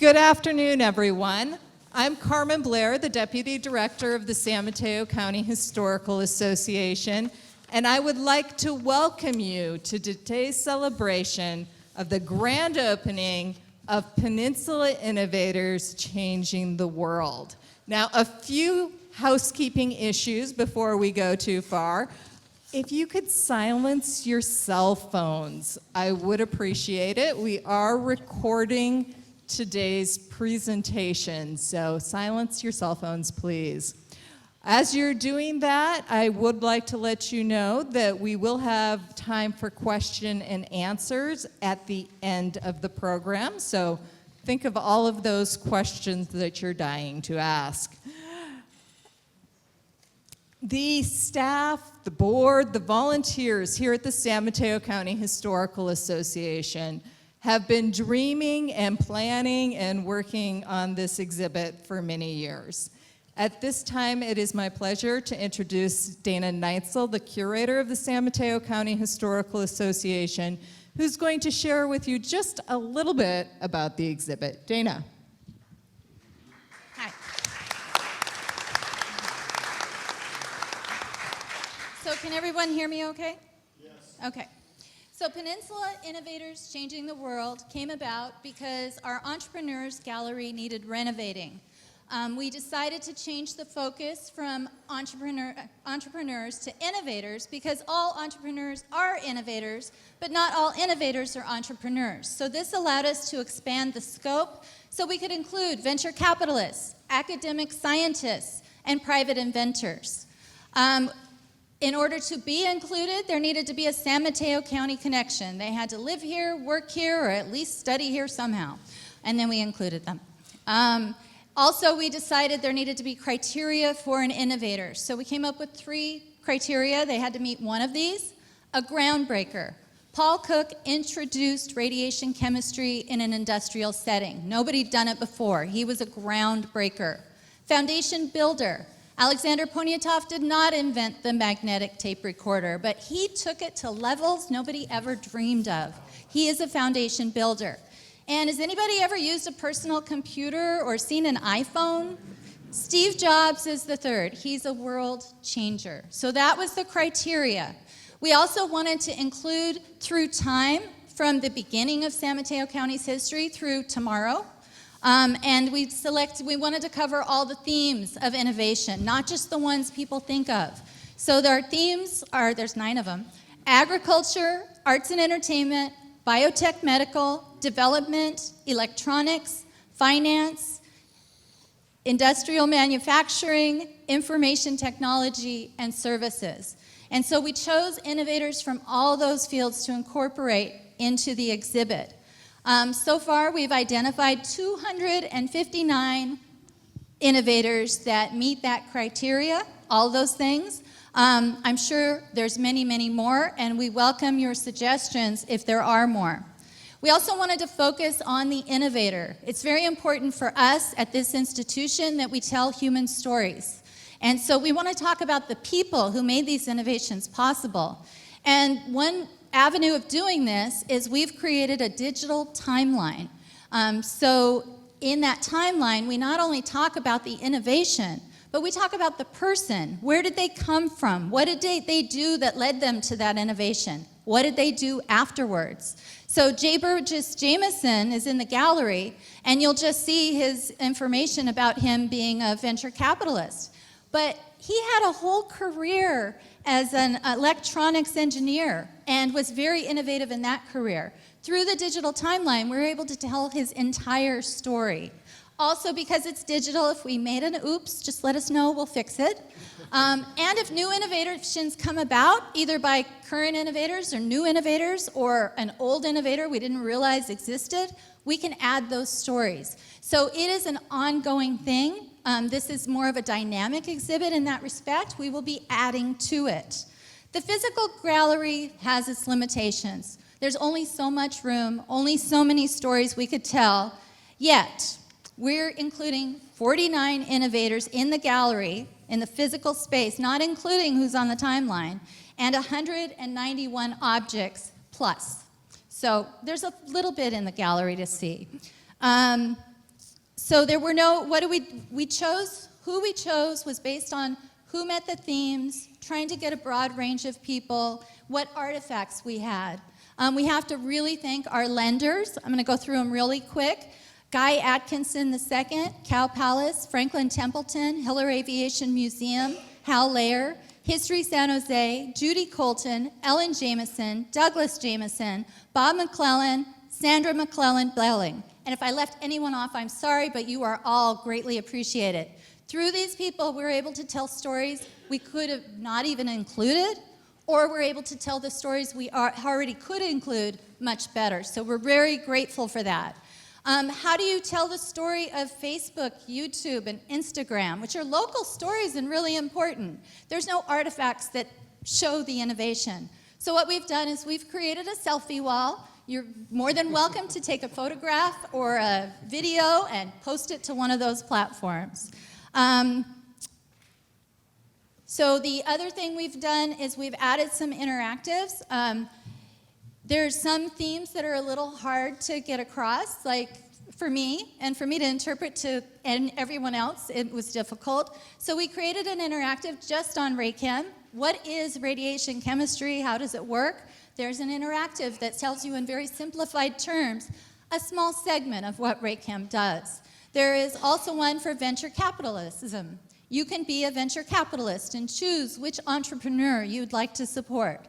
Good afternoon, everyone. I'm Carmen Blair, the Deputy Director of the San Mateo County Historical Association, and I would like to welcome you to today's celebration of the grand opening of Peninsula Innovators Changing the World. Now, a few housekeeping issues before we go too far. If you could silence your cell phones, I would appreciate it. We are recording today's presentation, so silence your cell phones, please. As you're doing that, I would like to let you know that we will have time for question and answers at the end of the program, so think of all of those questions that you're dying to ask. The staff, the board, the volunteers here at the San Mateo County Historical Association have been dreaming and planning and working on this exhibit for many years. At this time, it is my pleasure to introduce Dana Neitzel, the curator of the San Mateo County Historical Association, who's going to share with you just a little bit about the exhibit. Dana. Hi. So can everyone hear me okay? Yes. Okay. So Peninsula Innovators Changing the World came about because our Entrepreneurs Gallery needed renovating. We decided to change the focus from entrepreneurs to innovators because all entrepreneurs are innovators, but not all innovators are entrepreneurs. So this allowed us to expand the scope so we could include venture capitalists, academic scientists, and private inventors. In order to be included, there needed to be a San Mateo County connection. They had to live here, work here, or at least study here somehow. And then we included them. Also, we decided there needed to be criteria for an innovator. So we came up with 3 criteria. They had to meet one of these. A groundbreaker. Paul Cook introduced radiation chemistry in an industrial setting. Nobody'd done it before. He was a groundbreaker. Foundation builder. Alexander Poniatov did not invent the magnetic tape recorder, but he took it to levels nobody ever dreamed of. He is a foundation builder. And has anybody ever used a personal computer or seen an iPhone? Steve Jobs is the third. He's a world changer. So that was the criteria. We also wanted to include through time, from the beginning of San Mateo County's history through tomorrow. And we wanted to cover all the themes of innovation, not just the ones people think of. So our themes are, there's 9 of them: agriculture, arts and entertainment, biotech medical, development, electronics, finance, industrial manufacturing, information technology, and services. And so we chose innovators from all those fields to incorporate into the exhibit. So far, we've identified 259 innovators that meet that criteria, all those things. I'm sure there's many, many more, and we welcome your suggestions if there are more. We also wanted to focus on the innovator. It's very important for us at this institution that we tell human stories. And so we want to talk about the people who made these innovations possible. And one avenue of doing this is we've created a digital timeline. So in that timeline, we not only talk about the innovation, but we talk about the person. Where did they come from? What did they do that led them to that innovation? What did they do afterwards? So J. Burgess Jameson is in the gallery, and you'll just see his information about him being a venture capitalist. But he had a whole career as an electronics engineer and was very innovative in that career. Through the digital timeline, we're able to tell his entire story. Also, because it's digital, if we made an oops, just let us know, we'll fix it. And if new innovations come about, either by current innovators or new innovators or an old innovator we didn't realize existed, we can add those stories. So it is an ongoing thing. This is more of a dynamic exhibit in that respect. We will be adding to it. The physical gallery has its limitations. There's only so much room, only so many stories we could tell, yet we're including 49 innovators in the gallery, in the physical space, not including who's on the timeline, and 191 objects plus. So there's a little bit in the gallery to see. So there were no, who we chose was based on who met the themes, trying to get a broad range of people, what artifacts we had. We have to really thank our lenders. I'm going to go through them really quick. Guy Atkinson II, Cow Palace, Franklin Templeton, Hiller Aviation Museum, Hal Lair, History San Jose, Judy Colton, Ellen Jameson, Douglas Jameson, Bob McClellan, Sandra McClellan Belling. And if I left anyone off, I'm sorry, but you are all greatly appreciated. Through these people, we're able to tell stories we could have not even included, or we're able to tell the stories we already could include much better. So we're very grateful for that. How do you tell the story of Facebook, YouTube, and Instagram, which are local stories and really important? There's no artifacts that show the innovation. So what we've done is we've created a selfie wall. You're more than welcome to take a photograph or a video and post it to one of those platforms. So the other thing we've done is we've added some interactives. There's some themes that are a little hard to get across, like for me, and for me to interpret to and everyone else, it was difficult. So we created an interactive just on Raychem. What is radiation chemistry? How does it work? There's an interactive that tells you in very simplified terms a small segment of what Raychem does. There is also one for venture capitalism. You can be a venture capitalist and choose which entrepreneur you'd like to support.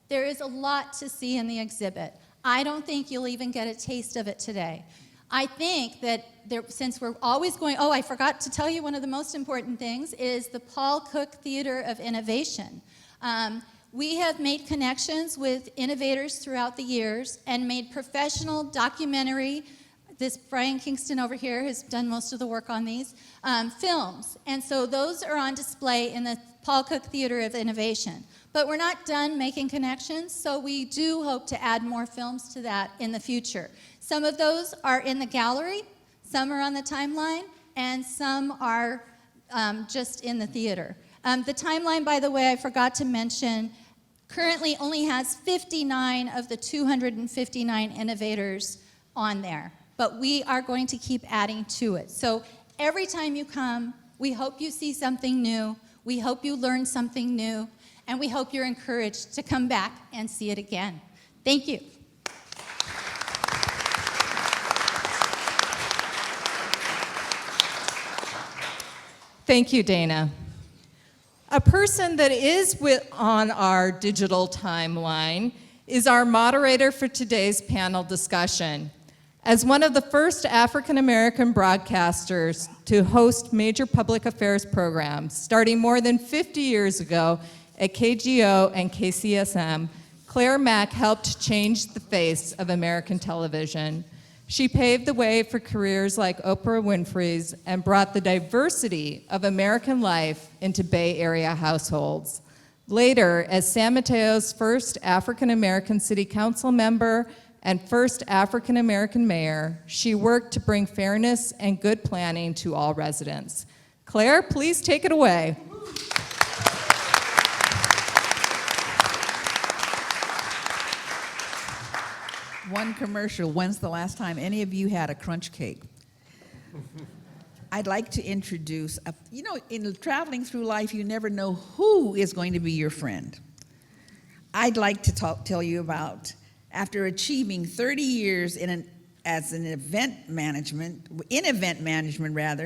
There is a lot to see in the exhibit. I don't think you'll even get a taste of it today. I think that since we're always going, oh, I forgot to tell you one of the most important things is the Paul Cook Theater of Innovation. We have made connections with innovators throughout the years and made professional documentary. This Brian Kingston over here has done most of the work on these films. And so those are on display in the Paul Cook Theater of Innovation. But we're not done making connections, so we do hope to add more films to that in the future. Some of those are in the gallery, some are on the timeline, and some are just in the theater. The timeline, by the way, I forgot to mention, currently only has 59 of the 259 innovators on there. But we are going to keep adding to it. So every time you come, we hope you see something new, we hope you learn something new, and we hope you're encouraged to come back and see it again. Thank you. Thank you, Dana. A person that is on our digital timeline is our moderator for today's panel discussion. As one of the first African-American broadcasters to host major public affairs programs, starting more than 50 years ago at KGO and KCSM, Claire Mack helped change the face of American television. She paved the way for careers like Oprah Winfrey's and brought the diversity of American life into Bay Area households. Later, as San Mateo's first African-American city council member and first African-American mayor, she worked to bring fairness and good planning to all residents. Claire, please take it away. One commercial. When's the last time any of you had a crunch cake? I'd like to introduce, in traveling through life, you never know who is going to be your friend. I'd like to tell you about, after achieving 30 years in event management,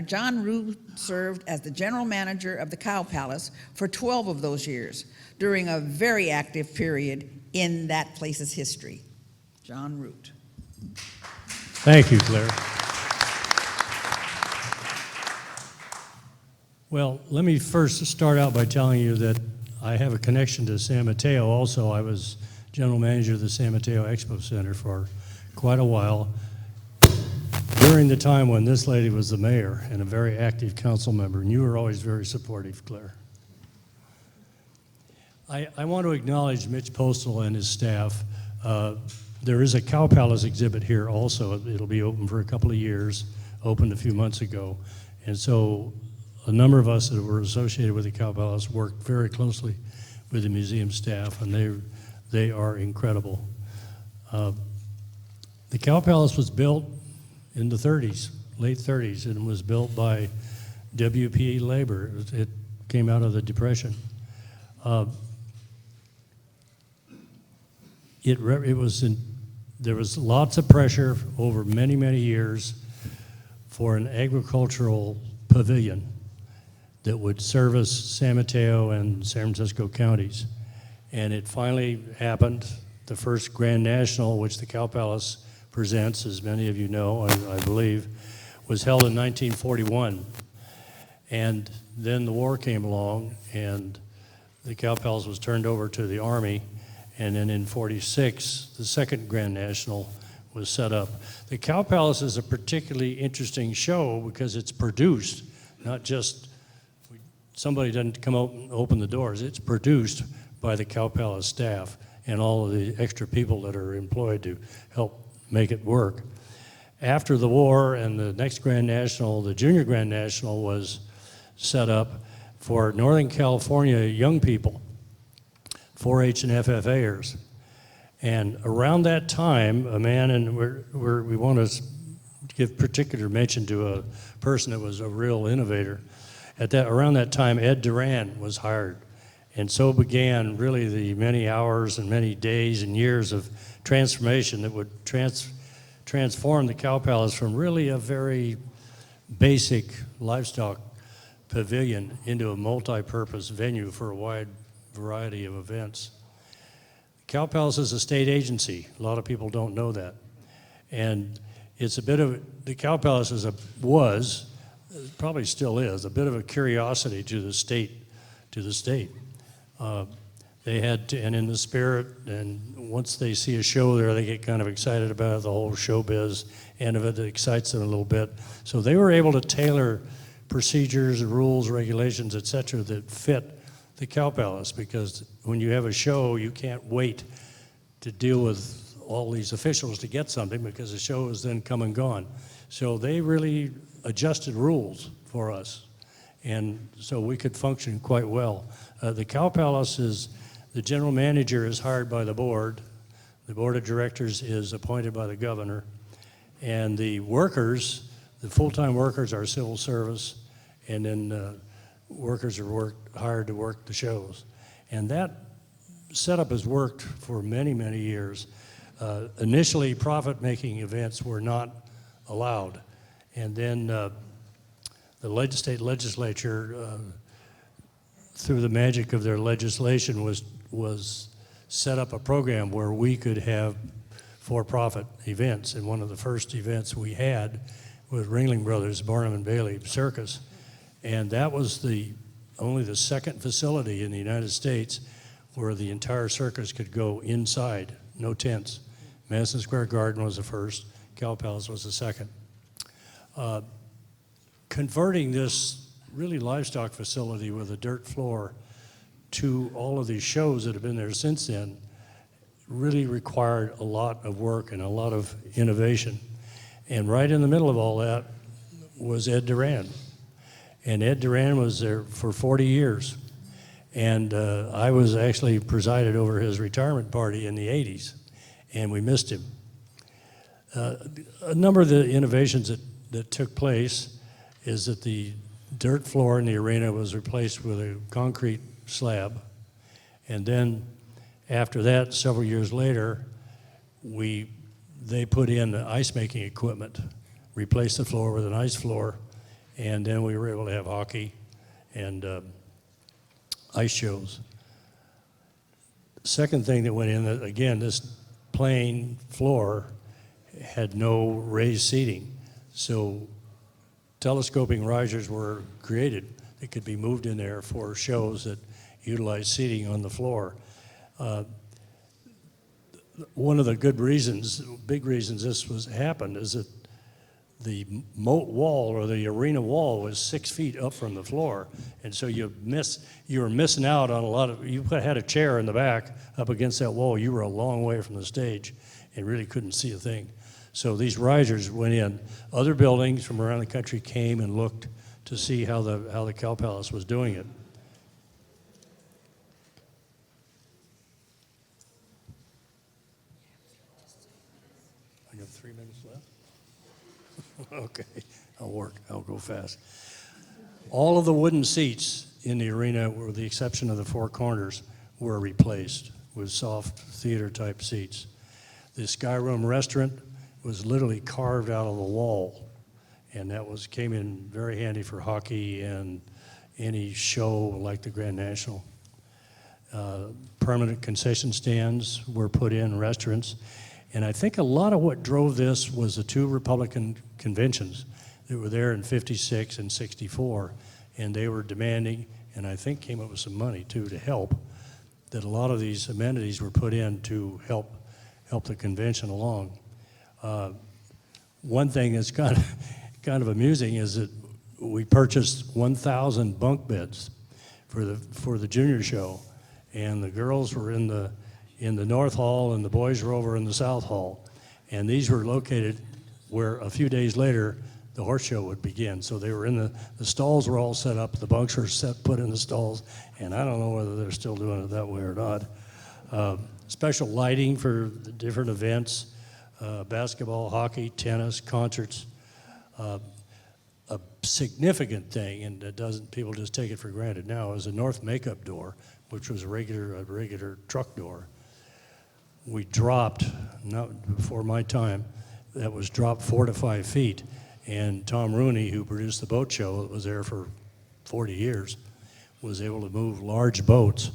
John Root served as the general manager of the Cow Palace for 12 of those years, during a very active period in that place's history. John Root. Thank you, Claire. Well, let me first start out by telling you that I have a connection to San Mateo also. I was general manager of the San Mateo Expo Center for quite a while during the time when this lady was the mayor and a very active council member, and you were always very supportive, Claire. I want to acknowledge Mitch Postal and his staff. There is a Cow Palace exhibit here also. It'll be open for a couple of years, opened a few months ago. And so a number of us that were associated with the Cow Palace worked very closely with the museum staff, and they are incredible. The Cow Palace was built in the 30s, late 30s, and was built by WPE labor. It came out of the Depression. There was lots of pressure over many, many years for an agricultural pavilion that would service San Mateo and San Francisco counties. And it finally happened. The first Grand National, which the Cow Palace presents, as many of you know, I believe, was held in 1941. And then the war came along, and the Cow Palace was turned over to the Army. And then in 46, the second Grand National was set up. The Cow Palace is a particularly interesting show because it's produced, not just somebody doesn't come out and open the doors. It's produced by the Cow Palace staff and all of the extra people that are employed to help make it work. After the war and the next Grand National, the Junior Grand National was set up for Northern California young people, 4-H and FFAers. And around that time, a man, and we want to give particular mention to a person that was a real innovator. Around that time, Ed Duran was hired. And so began really the many hours and many days and years of transformation that would transform the Cow Palace from really a very basic livestock pavilion into a multi-purpose venue for a wide variety of events. Cow Palace is a state agency. A lot of people don't know that. And it's a bit of, the Cow Palace was, probably still is, a bit of a curiosity to the state. They had to, and in the spirit, and once they see a show there, they get kind of excited about it. The whole showbiz end of it excites them a little bit. So they were able to tailor procedures, rules, regulations, et cetera, that fit the Cow Palace, because when you have a show, you can't wait to deal with all these officials to get something, because the show is then come and gone. So they really adjusted rules for us, and so we could function quite well. The Cow Palace is, the general manager is hired by the board of directors is appointed by the governor, and the workers, the full-time workers are civil service, and then workers are hired to work the shows. And that setup has worked for many, many years. Initially, profit-making events were not allowed. And then the state legislature, through the magic of their legislation, was set up a program where we could have for-profit events. And one of the first events we had was Ringling Brothers Barnum and Bailey Circus. And that was only the second facility in the United States where the entire circus could go inside, no tents. Madison Square Garden was the first, Cow Palace was the second. Converting this really livestock facility with a dirt floor to all of these shows that have been there since then really required a lot of work and a lot of innovation. And right in the middle of all that was Ed Duran. And Ed Duran was there for 40 years. And I was actually presided over his retirement party in the 80s, and we missed him. A number of the innovations that took place is that the dirt floor in the arena was replaced with a concrete slab. And then after that, several years later, they put in the ice making equipment, replaced the floor with an ice floor, and then we were able to have hockey and ice shows. Second thing that went in, again, this plain floor had no raised seating. So telescoping risers were created that could be moved in there for shows that utilize seating on the floor. One of the big reasons this happened is that the moat wall or the arena wall was 6 feet up from the floor, and so you were missing out on a lot of. You had a chair in the back up against that wall. You were a long way from the stage, and really couldn't see a thing. So these risers went in. Other buildings from around the country came and looked to see how the Cow Palace was doing it. I got 3 minutes left. Okay, I'll go fast. All of the wooden seats in the arena, with the exception of the four corners, were replaced with soft theater-type seats. The Skyroom restaurant was literally carved out of the wall, and that came in very handy for hockey and any show like the Grand National. Permanent concession stands were put in restaurants, and I think a lot of what drove this was the two Republican conventions that were there in '56 and '64, and they were demanding, and I think came up with some money too to help, that a lot of these amenities were put in to help the convention along. One thing that's kind of amusing is that we purchased 1,000 bunk beds for the junior show, and the girls were in the North Hall and the boys were over in the South Hall, and these were located where a few days later the horse show would begin. So they were in the stalls were all set up, the bunks were put in the stalls, and I don't know whether they're still doing it that way or not. Special lighting for the different events, basketball, hockey, tennis, concerts. A significant thing, and people just take it for granted now, is a north makeup door, which was a regular truck door. We dropped, not before my time, that was dropped 4 to 5 feet. And Tom Rooney, who produced the boat show that was there for 40 years, was able to move large boats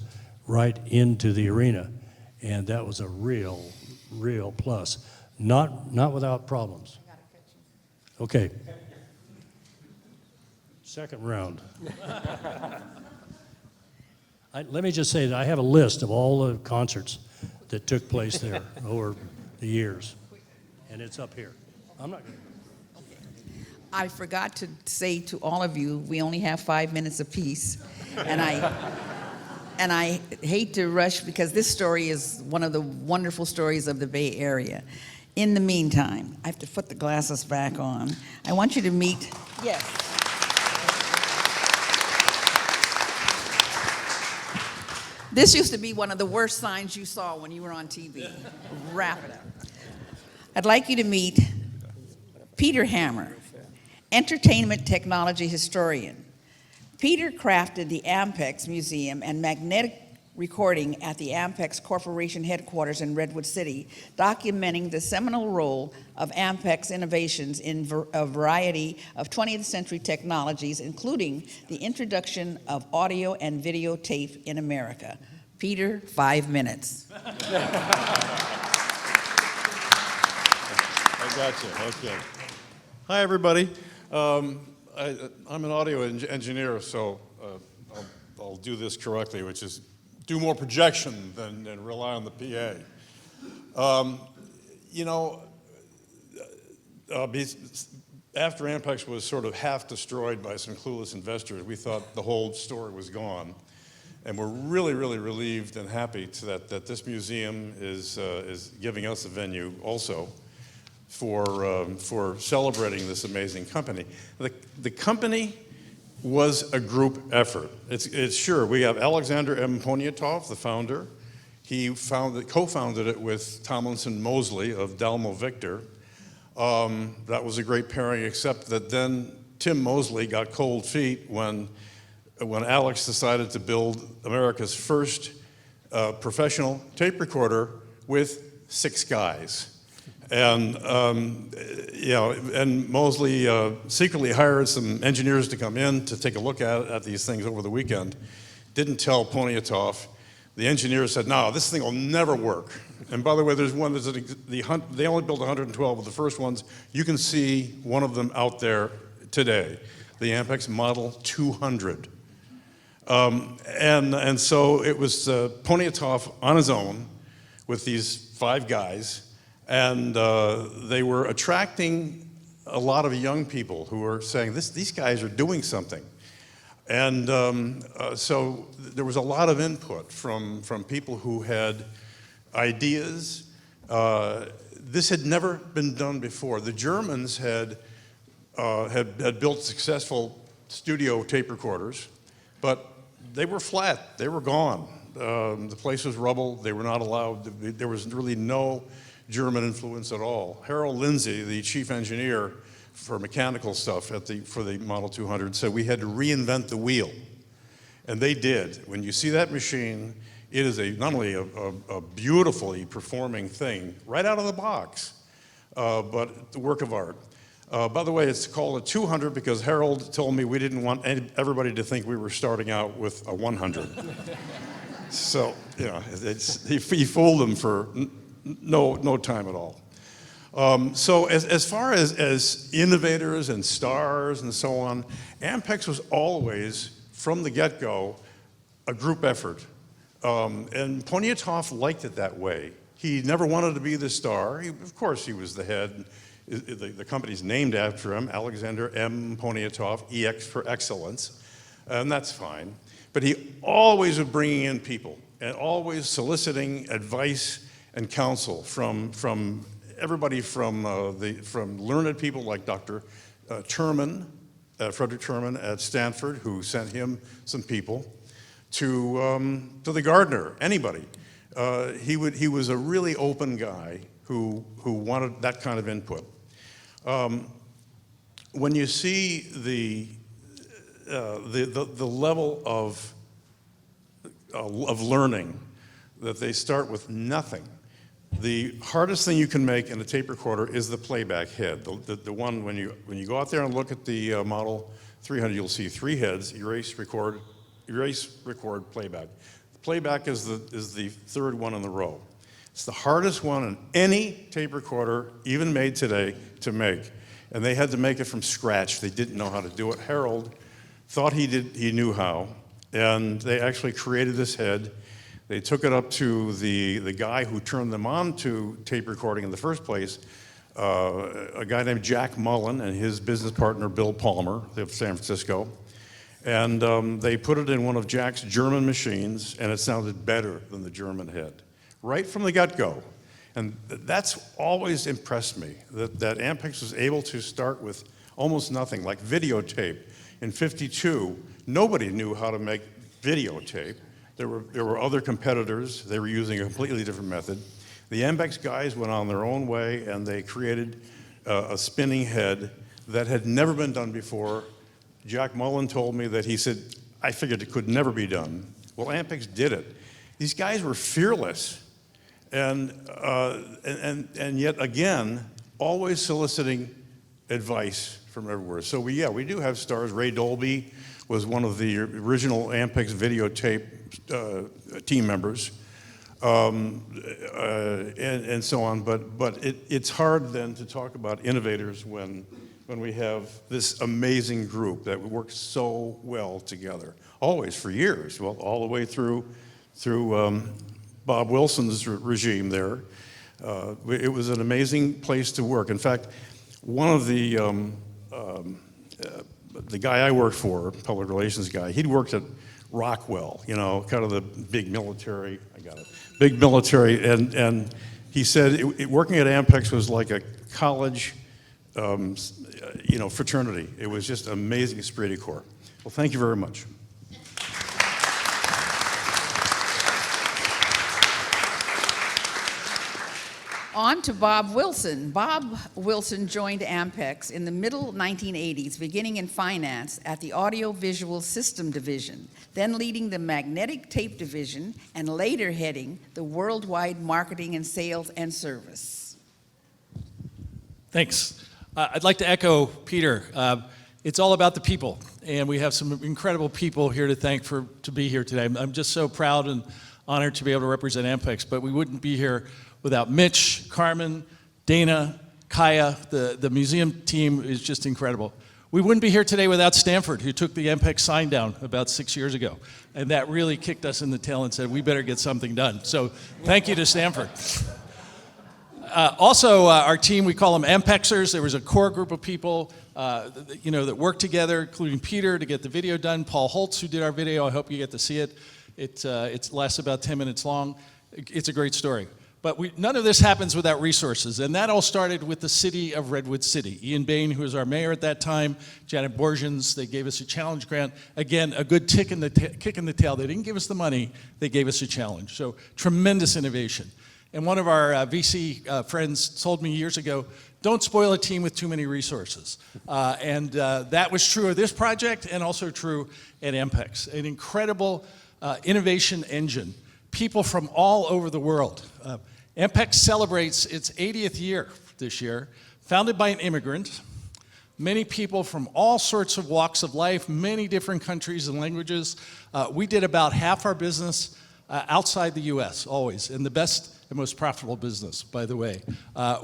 right into the arena. And that was a real plus. Not without problems. Okay. Second round. Let me just say that I have a list of all the concerts that took place there over the years. And it's up here. I'm not going to. I forgot to say to all of you, we only have 5 minutes apiece, and I hate to rush because this story is one of the wonderful stories of the Bay Area. In the meantime, I have to put the glasses back on. I want you to meet, yes. This used to be one of the worst signs you saw when you were on TV. Wrap it up. I'd like you to meet Peter Hammar, entertainment technology historian. Peter crafted the Ampex Museum and magnetic recording at the Ampex Corporation headquarters in Redwood City, documenting the seminal role of Ampex innovations in a variety of 20th century technologies, including the introduction of audio and videotape in America. Peter, 5 minutes. I got you, okay. Hi, everybody. I'm an audio engineer, so I'll do this correctly, which is do more projection than rely on the PA. After Ampex was sort of half destroyed by some clueless investors, we thought the whole story was gone. And we're really, really relieved and happy that this museum is giving us a venue also for celebrating this amazing company. The company was a group effort. It's sure, we have Alexander M. Poniatov, the founder. He co-founded it with Tomlinson Mosley of Dalmo Victor. That was a great pairing, except that then Tim Mosley got cold feet when Alex decided to build America's first professional tape recorder with 6 guys. And and Mosley secretly hired some engineers to come in to take a look at these things over the weekend. Didn't tell Poniatov. The engineer said, "No, this thing will never work." And by the way, there's one. They only built 112 of the first ones. You can see one of them out there today, the Ampex Model 200. And so it was Poniatov on his own with these 5 guys. And they were attracting a lot of young people who were saying, these guys are doing something. And so there was a lot of input from people who had ideas. This had never been done before. The Germans had built successful studio tape recorders, but they were flat. They were gone. The place was rubble. They were not allowed. There was really no German influence at all. Harold Lindsay, the chief engineer, for mechanical stuff for the Model 200 said we had to reinvent the wheel. And they did. When you see that machine, it is not only a beautifully performing thing right out of the box, but the work of art. By the way, it's called a 200 because Harold told me we didn't want everybody to think we were starting out with a 100. So, you know, he fooled them for no time at all. So as far as innovators and stars and so on, Ampex was always, from the get-go, a group effort. And Poniatowski liked it that way. He never wanted to be the star. Of course, he was the head. The company's named after him, Alexander M. Poniatowski, EX for excellence, and that's fine. But he always was bringing in people and always soliciting advice and counsel from everybody from learned people like Dr. Terman, Frederick Terman at Stanford, who sent him some people, to the gardener, anybody. He was a really open guy who wanted that kind of input. When you see the level of learning, that they start with nothing. The hardest thing you can make in a tape recorder is the playback head. The one when you go out there and look at the Model 300, you'll see 3 heads: erase, record, playback. The playback is the third one in the row. It's the hardest one in any tape recorder, even made today, to make. And they had to make it from scratch. They didn't know how to do it. Harold thought he knew how, and they actually created this head. They took it up to the guy who turned them on to tape recording in the first place, a guy named Jack Mullen and his business partner Bill Palmer of San Francisco. And they put it in one of Jack's German machines, and it sounded better than the German head, right from the get-go. And that's always impressed me, that Ampex was able to start with almost nothing, like videotape. In '52, nobody knew how to make videotape. There were other competitors. They were using a completely different method. The Ampex guys went on their own way, and they created a spinning head that had never been done before. Jack Mullen told me that he said, I figured it could never be done. Well, Ampex did it. These guys were fearless, and yet again, always soliciting advice from everywhere. So we do have stars. Ray Dolby was one of the original Ampex videotape team members, and so on. But it's hard then to talk about innovators when we have this amazing group that works so well together, always for years, well, all the way through Bob Wilson's regime there. It was an amazing place to work. In fact, one of the guy I worked for, public relations guy, he'd worked at Rockwell, you know, kind of the big military, big military, and he said working at Ampex was like a college, fraternity. It was just amazing esprit de corps. Well, thank you very much. On to Bob Wilson. Bob Wilson joined Ampex in the middle 1980s, beginning in finance at the Audio-Visual System Division, then leading the Magnetic Tape Division, and later heading the worldwide marketing and sales and service. Thanks. I'd like to echo Peter. It's all about the people, and we have some incredible people here to thank to be here today. I'm just so proud and honored to be able to represent Ampex, but we wouldn't be here without Mitch, Carmen, Dana, Kaya. The museum team is just incredible. We wouldn't be here today without Stanford, who took the Ampex sign down about 6 years ago. And that really kicked us in the tail and said, we better get something done. So thank you to Stanford. Also, our team, we call them Ampexers. There was a core group of people that worked together, including Peter, to get the video done. Paul Holtz, who did our video. I hope you get to see it. It lasts about 10 minutes long. It's a great story. But none of this happens without resources, and that all started with the city of Redwood City. Ian Bain, who was our mayor at that time, Janet Borgens, they gave us a challenge grant. Again, a good kick in the tail. They didn't give us the money, they gave us a challenge. So tremendous innovation. And one of our VC friends told me years ago, don't spoil a team with too many resources. And that was true of this project and also true at Ampex. An incredible innovation engine. People from all over the world. Ampex celebrates its 80th year this year, founded by an immigrant. Many people from all sorts of walks of life, many different countries and languages. We did about half our business outside the US, always, and the best and most profitable business, by the way.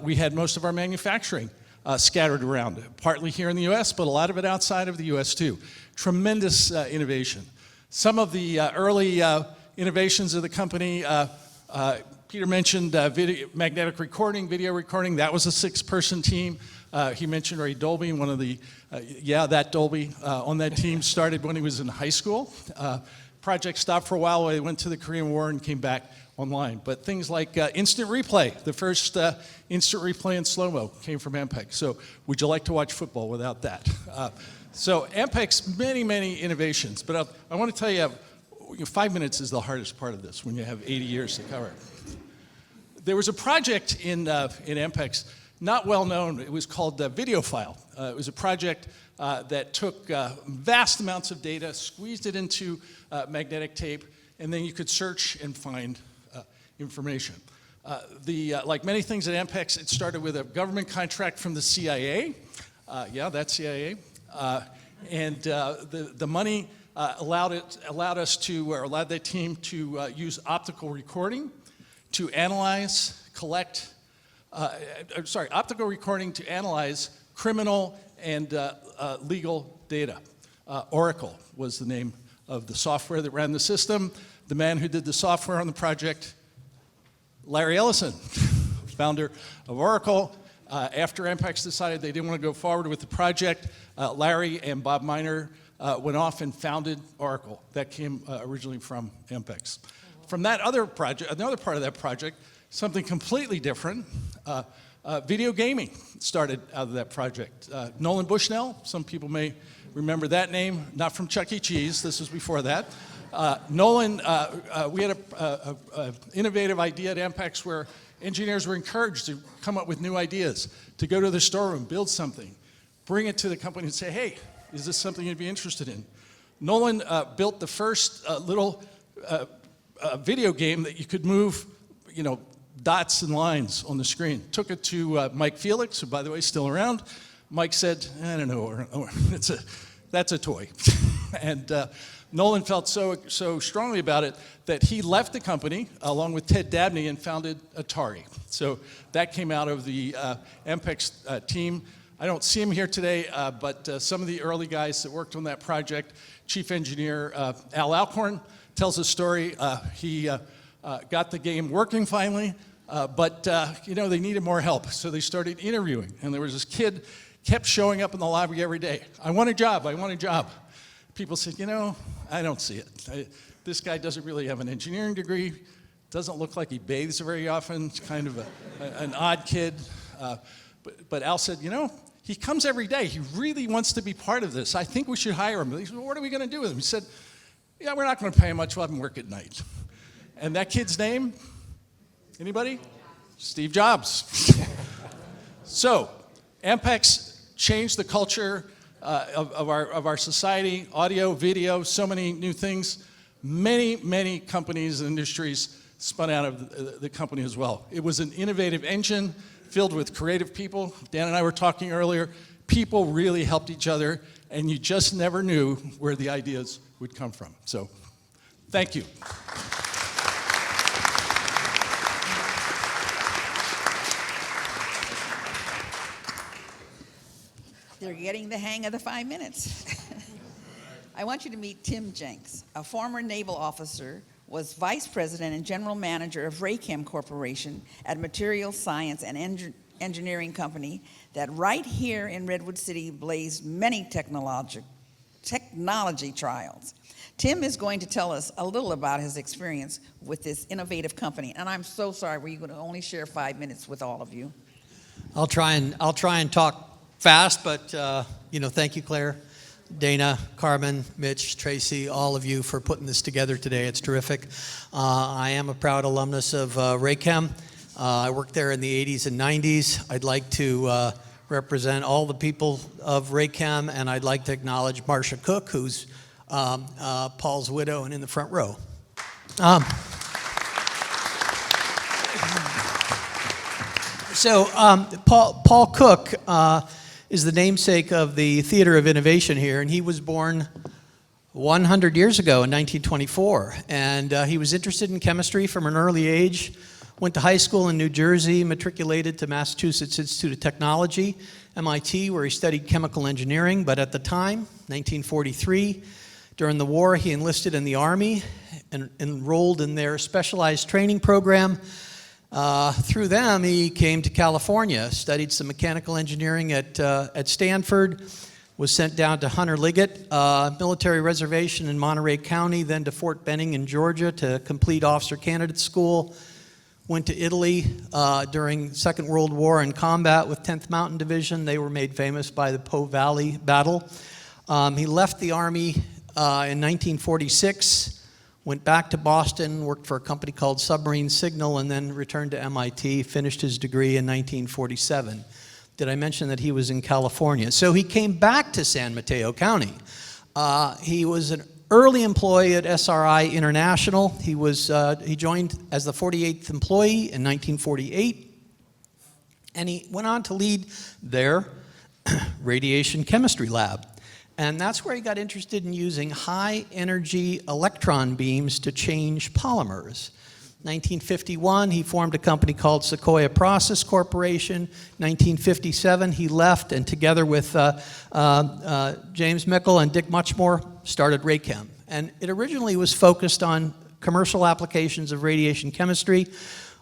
We had most of our manufacturing scattered around, partly here in the US, but a lot of it outside of the US too. Tremendous innovation. Some of the early innovations of the company, Peter mentioned magnetic recording, video recording. That was a 6-person team. He mentioned Ray Dolby, one of the, that Dolby on that team started when he was in high school. Project stopped for a while while he went to the Korean War and came back online. But things like instant replay, the first instant replay in slow-mo came from Ampex. So would you like to watch football without that? So Ampex, many, many innovations. But I want to tell you, 5 minutes is the hardest part of this when you have 80 years to cover. There was a project in Ampex, not well known. It was called Videofile. It was a project that took vast amounts of data, squeezed it into magnetic tape, and then you could search and find information. Like many things at Ampex, it started with a government contract from the CIA. That's CIA. And the money allowed that team to use optical recording to analyze, optical recording to analyze criminal and legal data. Oracle was the name of the software that ran the system. The man who did the software on the project, Larry Ellison, founder of Oracle. After Ampex decided they didn't want to go forward with the project, Larry and Bob Miner went off and founded Oracle. That came originally from Ampex. From that other project, another part of that project, something completely different, video gaming started out of that project. Nolan Bushnell, some people may remember that name, not from Chuck E. Cheese, this was before that. Nolan, we had an innovative idea at Ampex where engineers were encouraged to come up with new ideas, to go to the storeroom, build something, bring it to the company and say, hey, is this something you'd be interested in? Nolan built the first little video game that you could move, dots and lines on the screen. Took it to Mike Felix, who, by the way, is still around. Mike said, I don't know, that's a toy. And Nolan felt so strongly about it that he left the company along with Ted Dabney and founded Atari. So that came out of the Ampex team. I don't see him here today, but some of the early guys that worked on that project, chief engineer Al Alcorn tells a story. He got the game working finally, but they needed more help. So they started interviewing, and there was this kid kept showing up in the lobby every day. I want a job, I want a job. People said, I don't see it. This guy doesn't really have an engineering degree, doesn't look like he bathes very often, it's kind of an odd kid. But Al said, he comes every day, he really wants to be part of this. I think we should hire him. He said, well, what are we gonna do with him? He said, we're not gonna pay him much, we'll have him work at night. And that kid's name, anybody? Steve Jobs. So, Ampex changed the culture of our society, audio, video, so many new things. Many companies and industries spun out of the company as well. It was an innovative engine filled with creative people. Dan and I were talking earlier. People really helped each other, and you just never knew where the ideas would come from. So, thank you. They're getting the hang of the 5 minutes. I want you to meet Tim Jenks, a former naval officer, was vice president and general manager of Raychem Corporation, a material science and engineering company that right here in Redwood City blazed many technology trials. Tim is going to tell us a little about his experience with this innovative company. And I'm so sorry, we're going to only share 5 minutes with all of you. I'll try and talk fast, but thank you, Claire, Dana, Carmen, Mitch, Tracy, all of you for putting this together today. It's terrific. I am a proud alumnus of Raychem. I worked there in the 80s and 90s. I'd like to represent all the people of Raychem, and I'd like to acknowledge Marcia Cook, who's Paul's widow and in the front row. Paul Cook is the namesake of the Theater of Innovation here, and he was born 100 years ago in 1924. And he was interested in chemistry from an early age, went to high school in New Jersey, matriculated to Massachusetts Institute of Technology, MIT, where he studied chemical engineering. But at the time, 1943, during the war, he enlisted in the Army and enrolled in their specialized training program. Through them, he came to California, studied some mechanical engineering at Stanford, was sent down to Hunter Liggett military reservation in Monterey County, then to Fort Benning in Georgia to complete officer candidate school. Went to Italy during Second World War in combat with 10th Mountain Division. They were made famous by the Po Valley Battle. He left the Army in 1946, went back to Boston, worked for a company called Submarine Signal, and then returned to MIT, finished his degree in 1947. Did I mention that he was in California? So he came back to San Mateo County. He was an early employee at SRI International. He joined as the 48th employee in 1948, and he went on to lead their radiation chemistry lab. And that's where he got interested in using high-energy electron beams to change polymers. 1951, he formed a company called Sequoia Process Corporation. 1957, he left, and together with James Mickle and Dick Muchmore, started Raychem. And it originally was focused on commercial applications of radiation chemistry.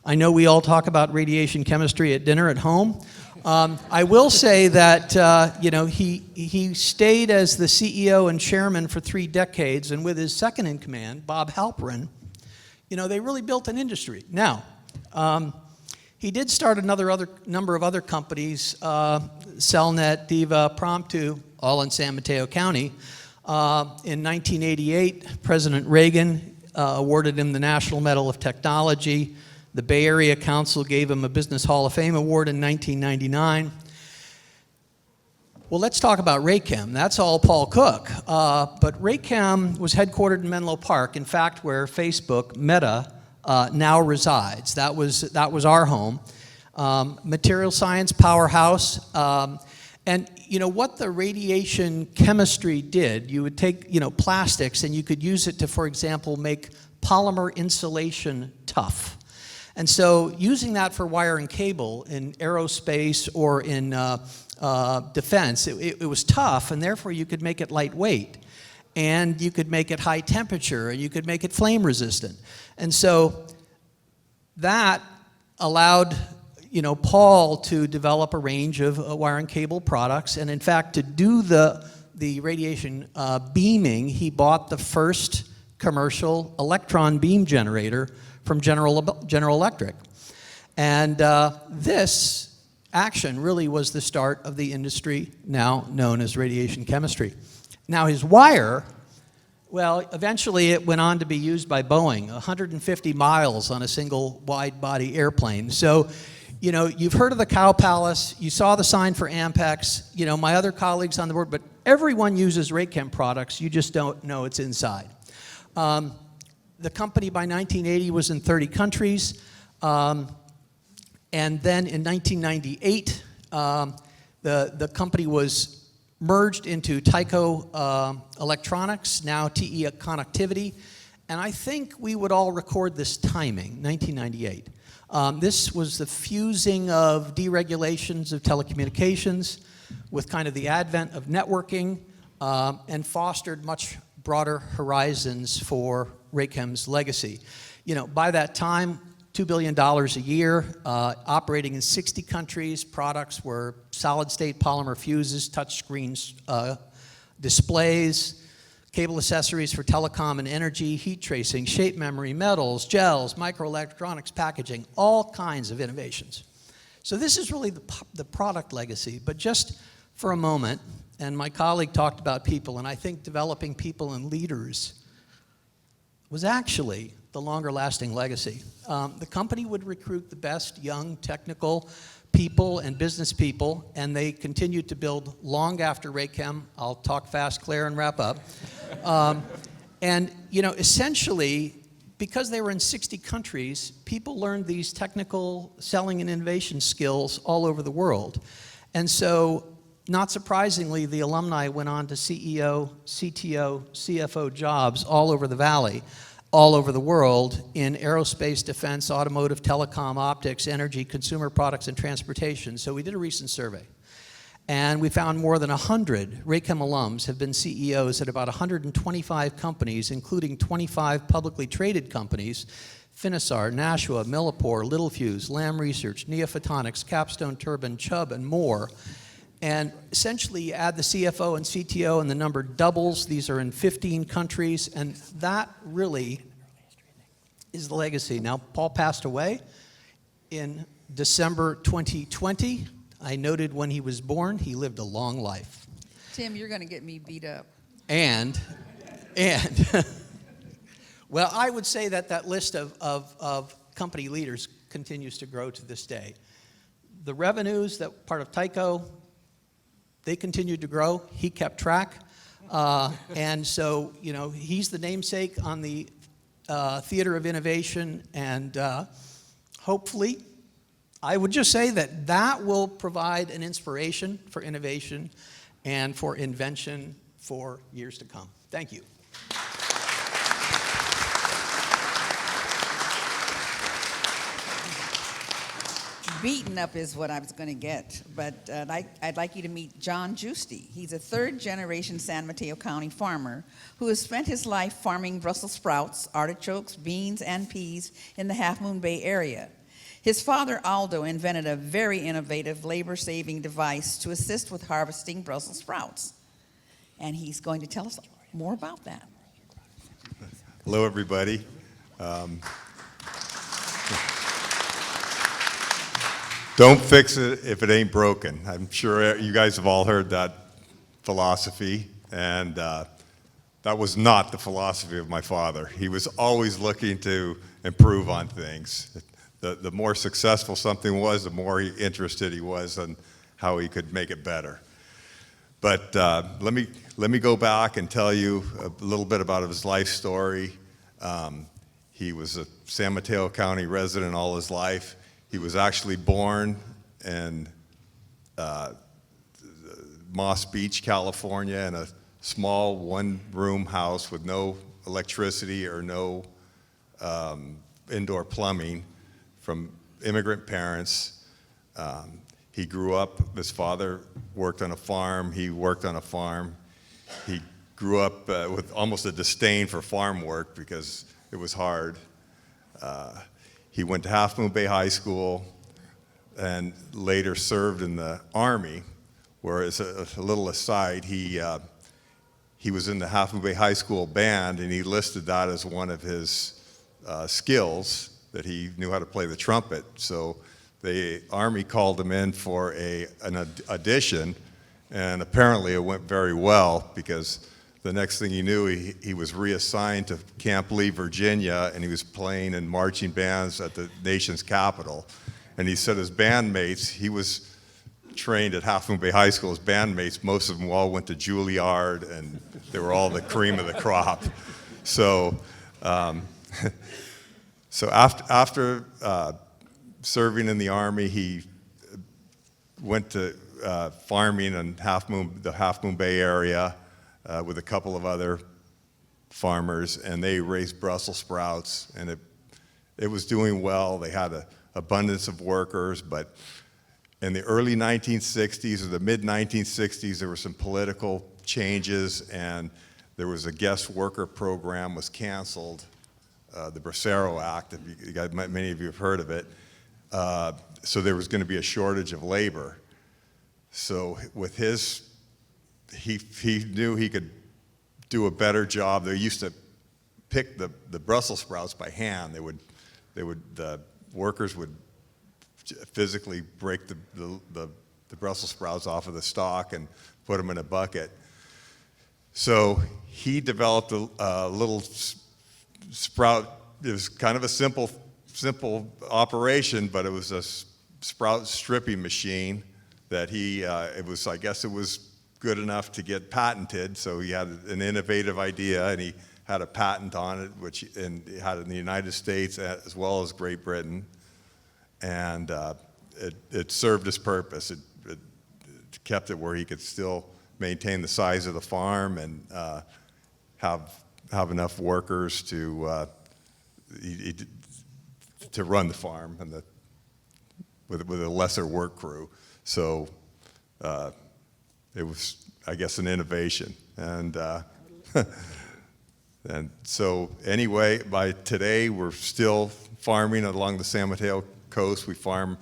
I know we all talk about radiation chemistry at dinner at home. I will say that he stayed as the CEO and chairman for 3 decades, and with his second in command, Bob Halperin, they really built an industry. Now, he did start another number of other companies, Cellnet, Diva, Promptu, all in San Mateo County. In 1988, President Reagan awarded him the National Medal of Technology. The Bay Area Council gave him a Business Hall of Fame award in 1999. Well, let's talk about Raychem. That's all Paul Cook. But Raychem was headquartered in Menlo Park, in fact, where Facebook, Meta, now resides. That was our home. Material science powerhouse. And what the radiation chemistry did, you would take plastics and you could use it to, for example, make polymer insulation tough. And so using that for wire and cable in aerospace or in defense, it was tough, and therefore you could make it lightweight, and you could make it high temperature, and you could make it flame resistant. And so that allowed Paul to develop a range of wire and cable products, and in fact to do the radiation beaming, he bought the first commercial electron beam generator from General Electric. And this action really was the start of the industry now known as radiation chemistry. Now his wire, well, eventually it went on to be used by Boeing, 150 miles on a single wide-body airplane. So, you've heard of the Cow Palace, you saw the sign for Ampex, my other colleagues on the board, but everyone uses Raychem products, you just don't know it's inside. The company by 1980 was in 30 countries, and then in 1998, the company was merged into Tyco Electronics, now TE Connectivity, and I think we would all record this timing, 1998. This was the fusing of deregulations of telecommunications with kind of the advent of networking, and fostered much broader horizons for Raychem's legacy. By that time, $2 billion a year, operating in 60 countries. Products were solid-state polymer fuses, touch screens, displays, cable accessories for telecom and energy, heat tracing, shape memory, metals, gels, microelectronics, packaging, all kinds of innovations. So this is really the product legacy. But just for a moment, and my colleague talked about people, and I think developing people and leaders was actually the longer lasting legacy. The company would recruit the best young technical people and business people, and they continued to build long after Raychem. I'll talk fast, Claire, and wrap up. And essentially, because they were in 60 countries, people learned these technical selling and innovation skills all over the world. And so, not surprisingly, the alumni went on to CEO, CTO, CFO jobs all over the valley, all over the world in aerospace, defense, automotive, telecom, optics, energy, consumer products, and transportation. So we did a recent survey. And we found more than 100 Raychem alums have been CEOs at about 125 companies, including 25 publicly traded companies: Finisar, Nashua, Millipore, Littelfuse, Lam Research, Neophotonics, Capstone Turbine, Chubb, and more. And essentially, you add the CFO and CTO, and the number doubles. These are in 15 countries, and that really is the legacy. Now, Paul passed away in December 2020. I noted when he was born, he lived a long life. Tim, you're going to get me beat up. And well, I would say that list of company leaders continues to grow to this day. The revenues that part of Tyco, they continued to grow. He kept track. And so, he's the namesake on the Theater of Innovation, and hopefully, I would just say that will provide an inspiration for innovation and for invention for years to come. Thank you. Beaten up is what I was going to get, but I'd like you to meet John Giusti. He's a third-generation San Mateo County farmer who has spent his life farming Brussels sprouts, artichokes, beans, and peas in the Half Moon Bay area. His father, Aldo, invented a very innovative labor-saving device to assist with harvesting Brussels sprouts, and he's going to tell us more about that. Hello, everybody. Don't fix it if it ain't broken. I'm sure you guys have all heard that philosophy, and that was not the philosophy of my father. He was always looking to improve on things. The more successful something was, the more interested he was in how he could make it better. But let me go back and tell you a little bit about his life story. He was a San Mateo County resident all his life. He was actually born in Moss Beach, California, in a small one-room house with no electricity or no indoor plumbing, from immigrant parents. He grew up, his father worked on a farm, he worked on a farm. He grew up with almost a disdain for farm work because it was hard. He went to Half Moon Bay High School and later served in the Army, where, as a little aside, he was in the Half Moon Bay High School band, and he listed that as one of his skills, that he knew how to play the trumpet. So the Army called him in for an audition, and apparently it went very well, because the next thing he knew, he was reassigned to Camp Lee, Virginia, and he was playing in marching bands at the nation's capital. And he said his bandmates, he was trained at Half Moon Bay High School, his bandmates, most of them all went to Juilliard, and they were all the cream of the crop. So, so after serving in the Army, he went to farming in the Half Moon Bay area with a couple of other farmers, and they raised Brussels sprouts, and it was doing well. They had an abundance of workers, but in the early 1960s or the mid-1960s, there were some political changes, and there was a guest worker program was canceled, the Bracero Act, if you guys, many of you have heard of it. So there was going to be a shortage of labor. So with he knew he could do a better job. They used to pick the Brussels sprouts by hand. The workers would physically break the Brussels sprouts off of the stalk and put them in a bucket. So he developed a little sprout it was kind of a simple operation, but it was a sprout stripping machine that I guess it was good enough to get patented, so he had an innovative idea, and he had a patent on it, and he had it in the United States as well as Great Britain, and it served its purpose. It kept it where he could still maintain the size of the farm and have enough workers to run the farm and with a lesser work crew. So it was, I guess, an innovation. And and so anyway, by today we're still farming along the San Mateo coast. We farm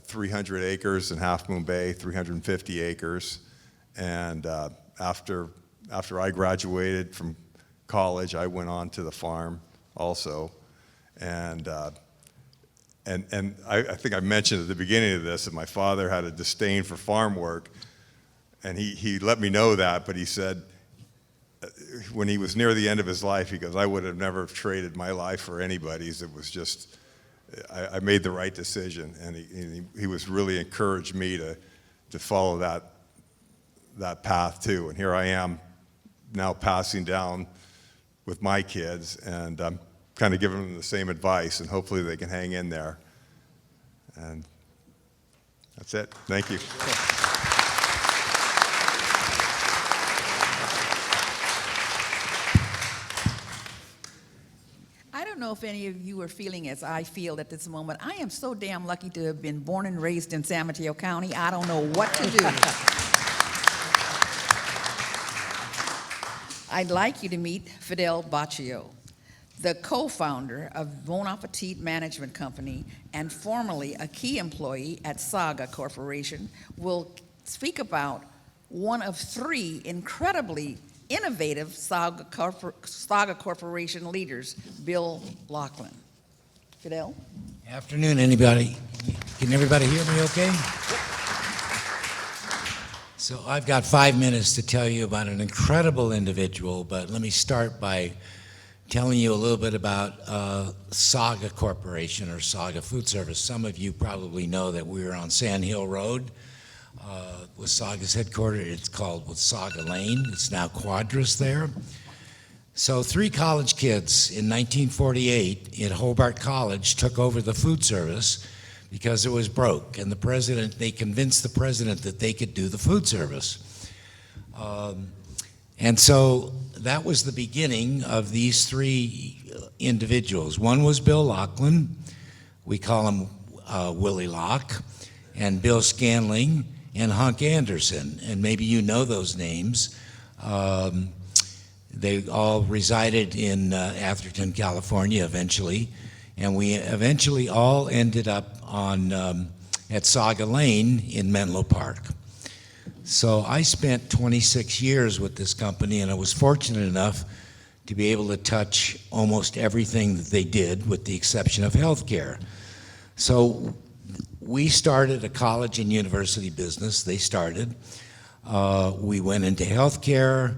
300 acres in Half Moon Bay, 350 acres. And after I graduated from college, I went on to the farm also. And I think I mentioned at the beginning of this that my father had a disdain for farm work, and he let me know that, but he said, when he was near the end of his life, he goes, I would have never traded my life for anybody's. It was just, I made the right decision, and he was really encouraged me to follow that path too. And here I am now passing down with my kids, and I'm kind of giving them the same advice, and hopefully they can hang in there. And that's it. Thank you. I don't know if any of you are feeling as I feel at this moment. I am so damn lucky to have been born and raised in San Mateo County. I don't know what to do. I'd like you to meet Fedele Bauccio, the co-founder of Bon Appetit Management Company and formerly a key employee at Saga Corporation, will speak about one of three incredibly innovative Saga Corporation leaders, Bill Lachlan. Fedele? Afternoon, anybody. Can everybody hear me okay? So I've got 5 minutes to tell you about an incredible individual, but let me start by telling you a little bit about Saga Corporation or Saga Food Service. Some of you probably know that we were on Sand Hill Road with Saga's headquarters. It's called Saga Lane. It's now Quadras there. So 3 college kids in 1948 at Hobart College took over the food service because it was broke, and they convinced the president that they could do the food service. And so that was the beginning of these 3 individuals. One was Bill Lachlan, we call him Willie Locke, and Bill Scanling and Hunk Anderson, and maybe you know those names. They all resided in Atherton, California eventually, and we eventually all ended up at Saga Lane in Menlo Park. So I spent 26 years with this company, and I was fortunate enough to be able to touch almost everything that they did, with the exception of healthcare. So we started a college and university business. They started. We went into healthcare.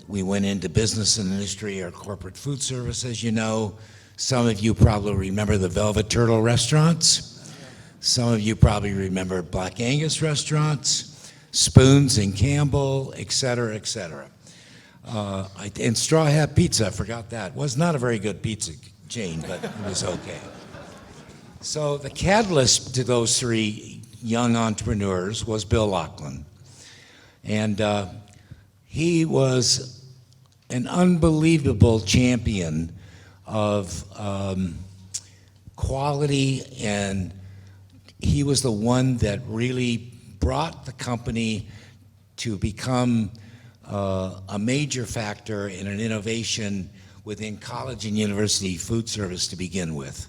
We went into business and industry or corporate food service, as you know. Some of you probably remember the Velvet Turtle restaurants. Some of you probably remember Black Angus restaurants, Spoons and Campbell, et cetera, et cetera. And Straw Hat Pizza, I forgot that. Was not a very good pizza chain, but it was okay. So the catalyst to those 3 young entrepreneurs was Bill Lachlan. And he was an unbelievable champion of quality, and he was the one that really brought the company to become a major factor in an innovation within college and university food service to begin with.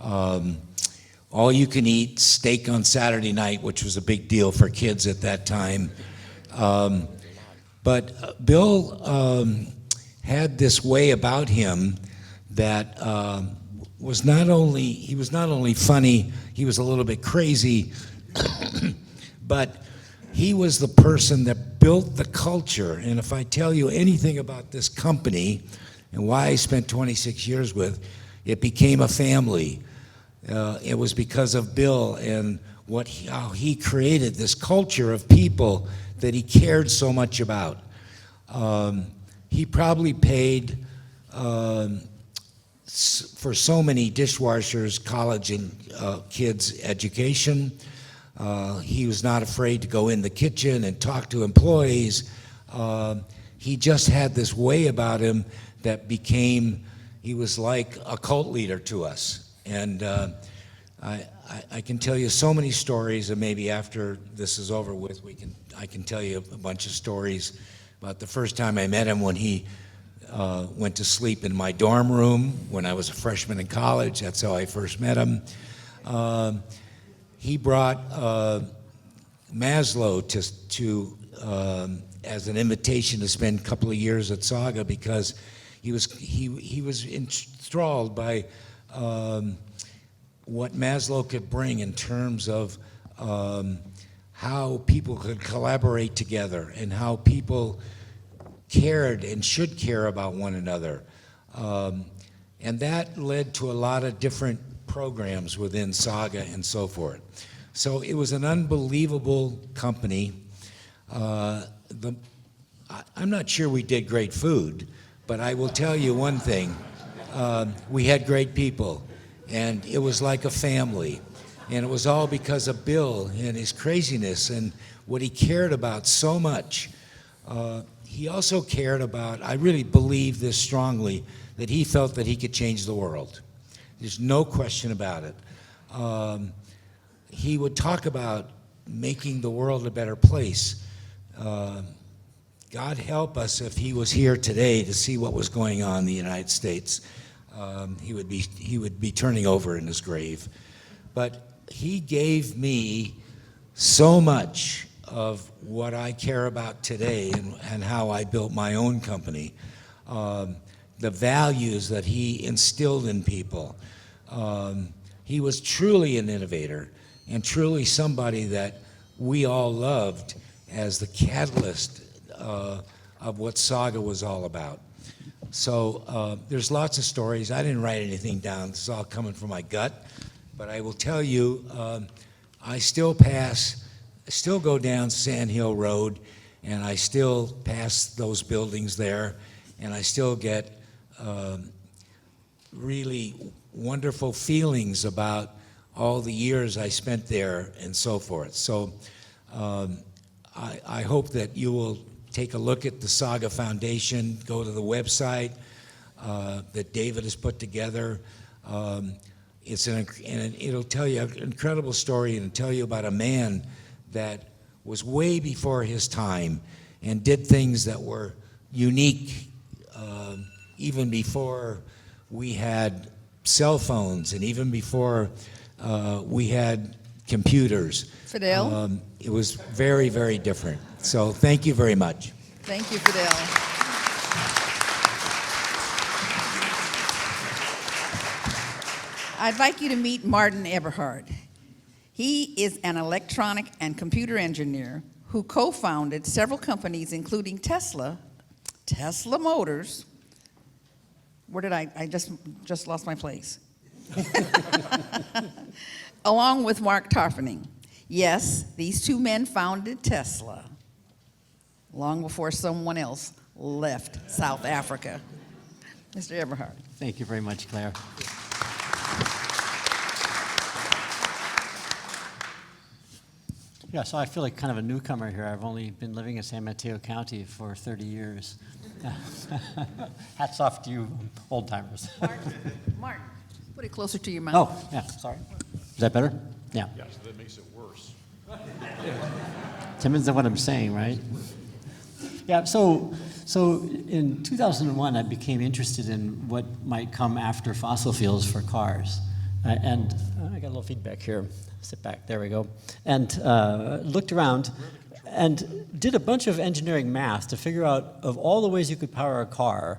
All you can eat steak on Saturday night, which was a big deal for kids at that time. But Bill had this way about him that was not only funny, he was a little bit crazy, but he was the person that built the culture. And if I tell you anything about this company, and why I spent 26 years with, it became a family. It was because of Bill and how he created this culture of people that he cared so much about. He probably paid for so many dishwashers, college and kids' education. He was not afraid to go in the kitchen and talk to employees. He just had this way about him that he was like a cult leader to us. And I can tell you so many stories, and maybe after this is over with, I can tell you a bunch of stories about the first time I met him when he went to sleep in my dorm room when I was a freshman in college. That's how I first met him. He brought Maslow to as an invitation to spend a couple of years at Saga because he was enthralled by what Maslow could bring in terms of how people could collaborate together and how people cared and should care about one another. And that led to a lot of different programs within Saga and so forth. So it was an unbelievable company. I'm not sure we did great food, but I will tell you one thing. We had great people, and it was like a family. And it was all because of Bill and his craziness and what he cared about so much. He also cared about, I really believe this strongly, that he felt that he could change the world. There's no question about it. He would talk about making the world a better place. God help us if he was here today to see what was going on in the United States. He would be turning over in his grave. But he gave me so much of what I care about today and how I built my own company. The values that he instilled in people. He was truly an innovator and truly somebody that we all loved as the catalyst of what Saga was all about. So there's lots of stories. I didn't write anything down. This is all coming from my gut. But I will tell you, I still go down Sand Hill Road, and I still pass those buildings there, and I still get really wonderful feelings about all the years I spent there and so forth. So I hope that you will take a look at the Saga Foundation, go to the website that David has put together. And it'll tell you an incredible story, and it'll tell you about a man that was way before his time and did things that were unique even before we had cell phones and even before we had computers. Fedele? It was very, very different. So thank you very much. Thank you, Fedele. I'd like you to meet Martin Eberhard. He is an electronic and computer engineer who co-founded several companies, including Tesla Motors. Where did I just lost my place? Along with Marc Tarpenning. Yes, these two men founded Tesla long before someone else left South Africa. Mr. Eberhard. Thank you very much, Claire. Yeah, so I feel like kind of a newcomer here. I've only been living in San Mateo County for 30 years. Hats off to you, old timers. Mark, put it closer to your mouth. Oh, yeah, sorry. Is that better? Yeah. Yeah, so that makes it worse. Depends on what I'm saying, right? Yeah, so in 2001, I became interested in what might come after fossil fuels for cars. And I got a little feedback here. Sit back, there we go. And looked around and did a bunch of engineering math to figure out, of all the ways you could power a car,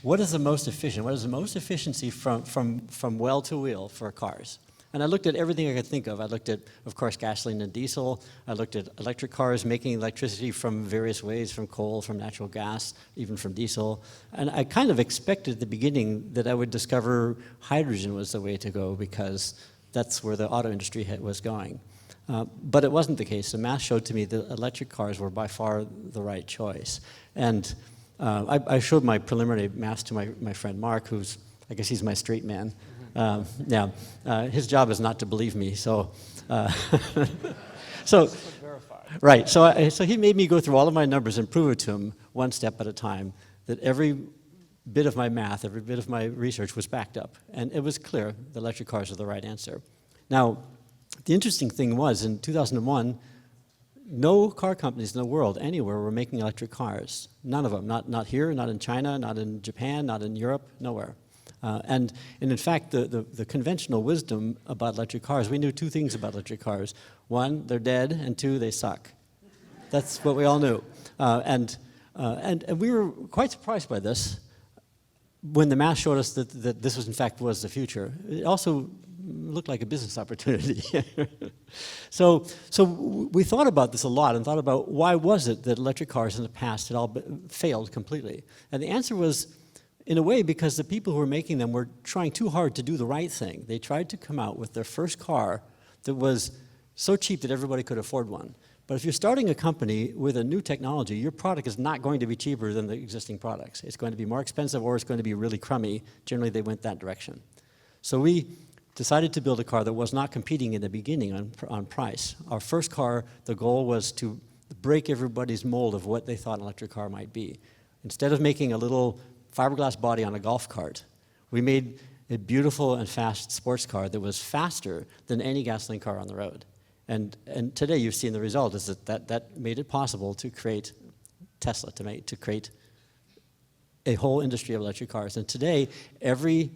what is the most efficient? What is the most efficiency from well to wheel for cars? And I looked at everything I could think of. I looked at, of course, gasoline and diesel. I looked at electric cars making electricity from various ways, from coal, from natural gas, even from diesel. And I kind of expected at the beginning that I would discover hydrogen was the way to go because that's where the auto industry was going. But it wasn't the case. The math showed to me that electric cars were by far the right choice. And I showed my preliminary math to my friend Marc, who's, I guess he's my straight man. His job is not to believe me, so right. So he made me go through all of my numbers and prove it to him one step at a time that every bit of my math, every bit of my research was backed up, and it was clear the electric cars are the right answer. Now, the interesting thing was in 2001, no car companies in the world anywhere were making electric cars. None of them. Not here, not in China, not in Japan, not in Europe, nowhere. And in fact, the conventional wisdom about electric cars, we knew two things about electric cars. One, they're dead, and two, they suck. That's what we all knew. And we were quite surprised by this when the math showed us that this was, in fact, was the future. It also looked like a business opportunity. So we thought about this a lot and thought about why was it that electric cars in the past had all failed completely. And the answer was, in a way, because the people who were making them were trying too hard to do the right thing. They tried to come out with their first car that was so cheap that everybody could afford one. But if you're starting a company with a new technology, your product is not going to be cheaper than the existing products. It's going to be more expensive or it's going to be really crummy. Generally, they went that direction. So we decided to build a car that was not competing in the beginning on price. Our first car, the goal was to break everybody's mold of what they thought an electric car might be. Instead of making a little fiberglass body on a golf cart, we made a beautiful and fast sports car that was faster than any gasoline car on the road. And today you've seen the result is that made it possible to create Tesla, to create a whole industry of electric cars. And today, every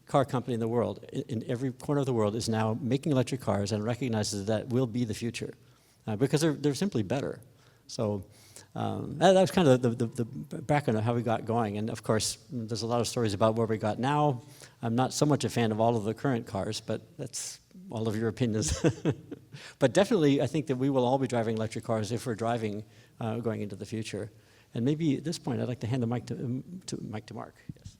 car company in the world, in every corner of the world, is now making electric cars and recognizes that will be the future because they're simply better. So that was kind of the background of how we got going. And of course, there's a lot of stories about where we got now. I'm not so much a fan of all of the current cars, but that's all of your opinions. But definitely, I think that we will all be driving electric cars if we're driving going into the future. And maybe at this point, I'd like to hand the mic to Marc. Yes.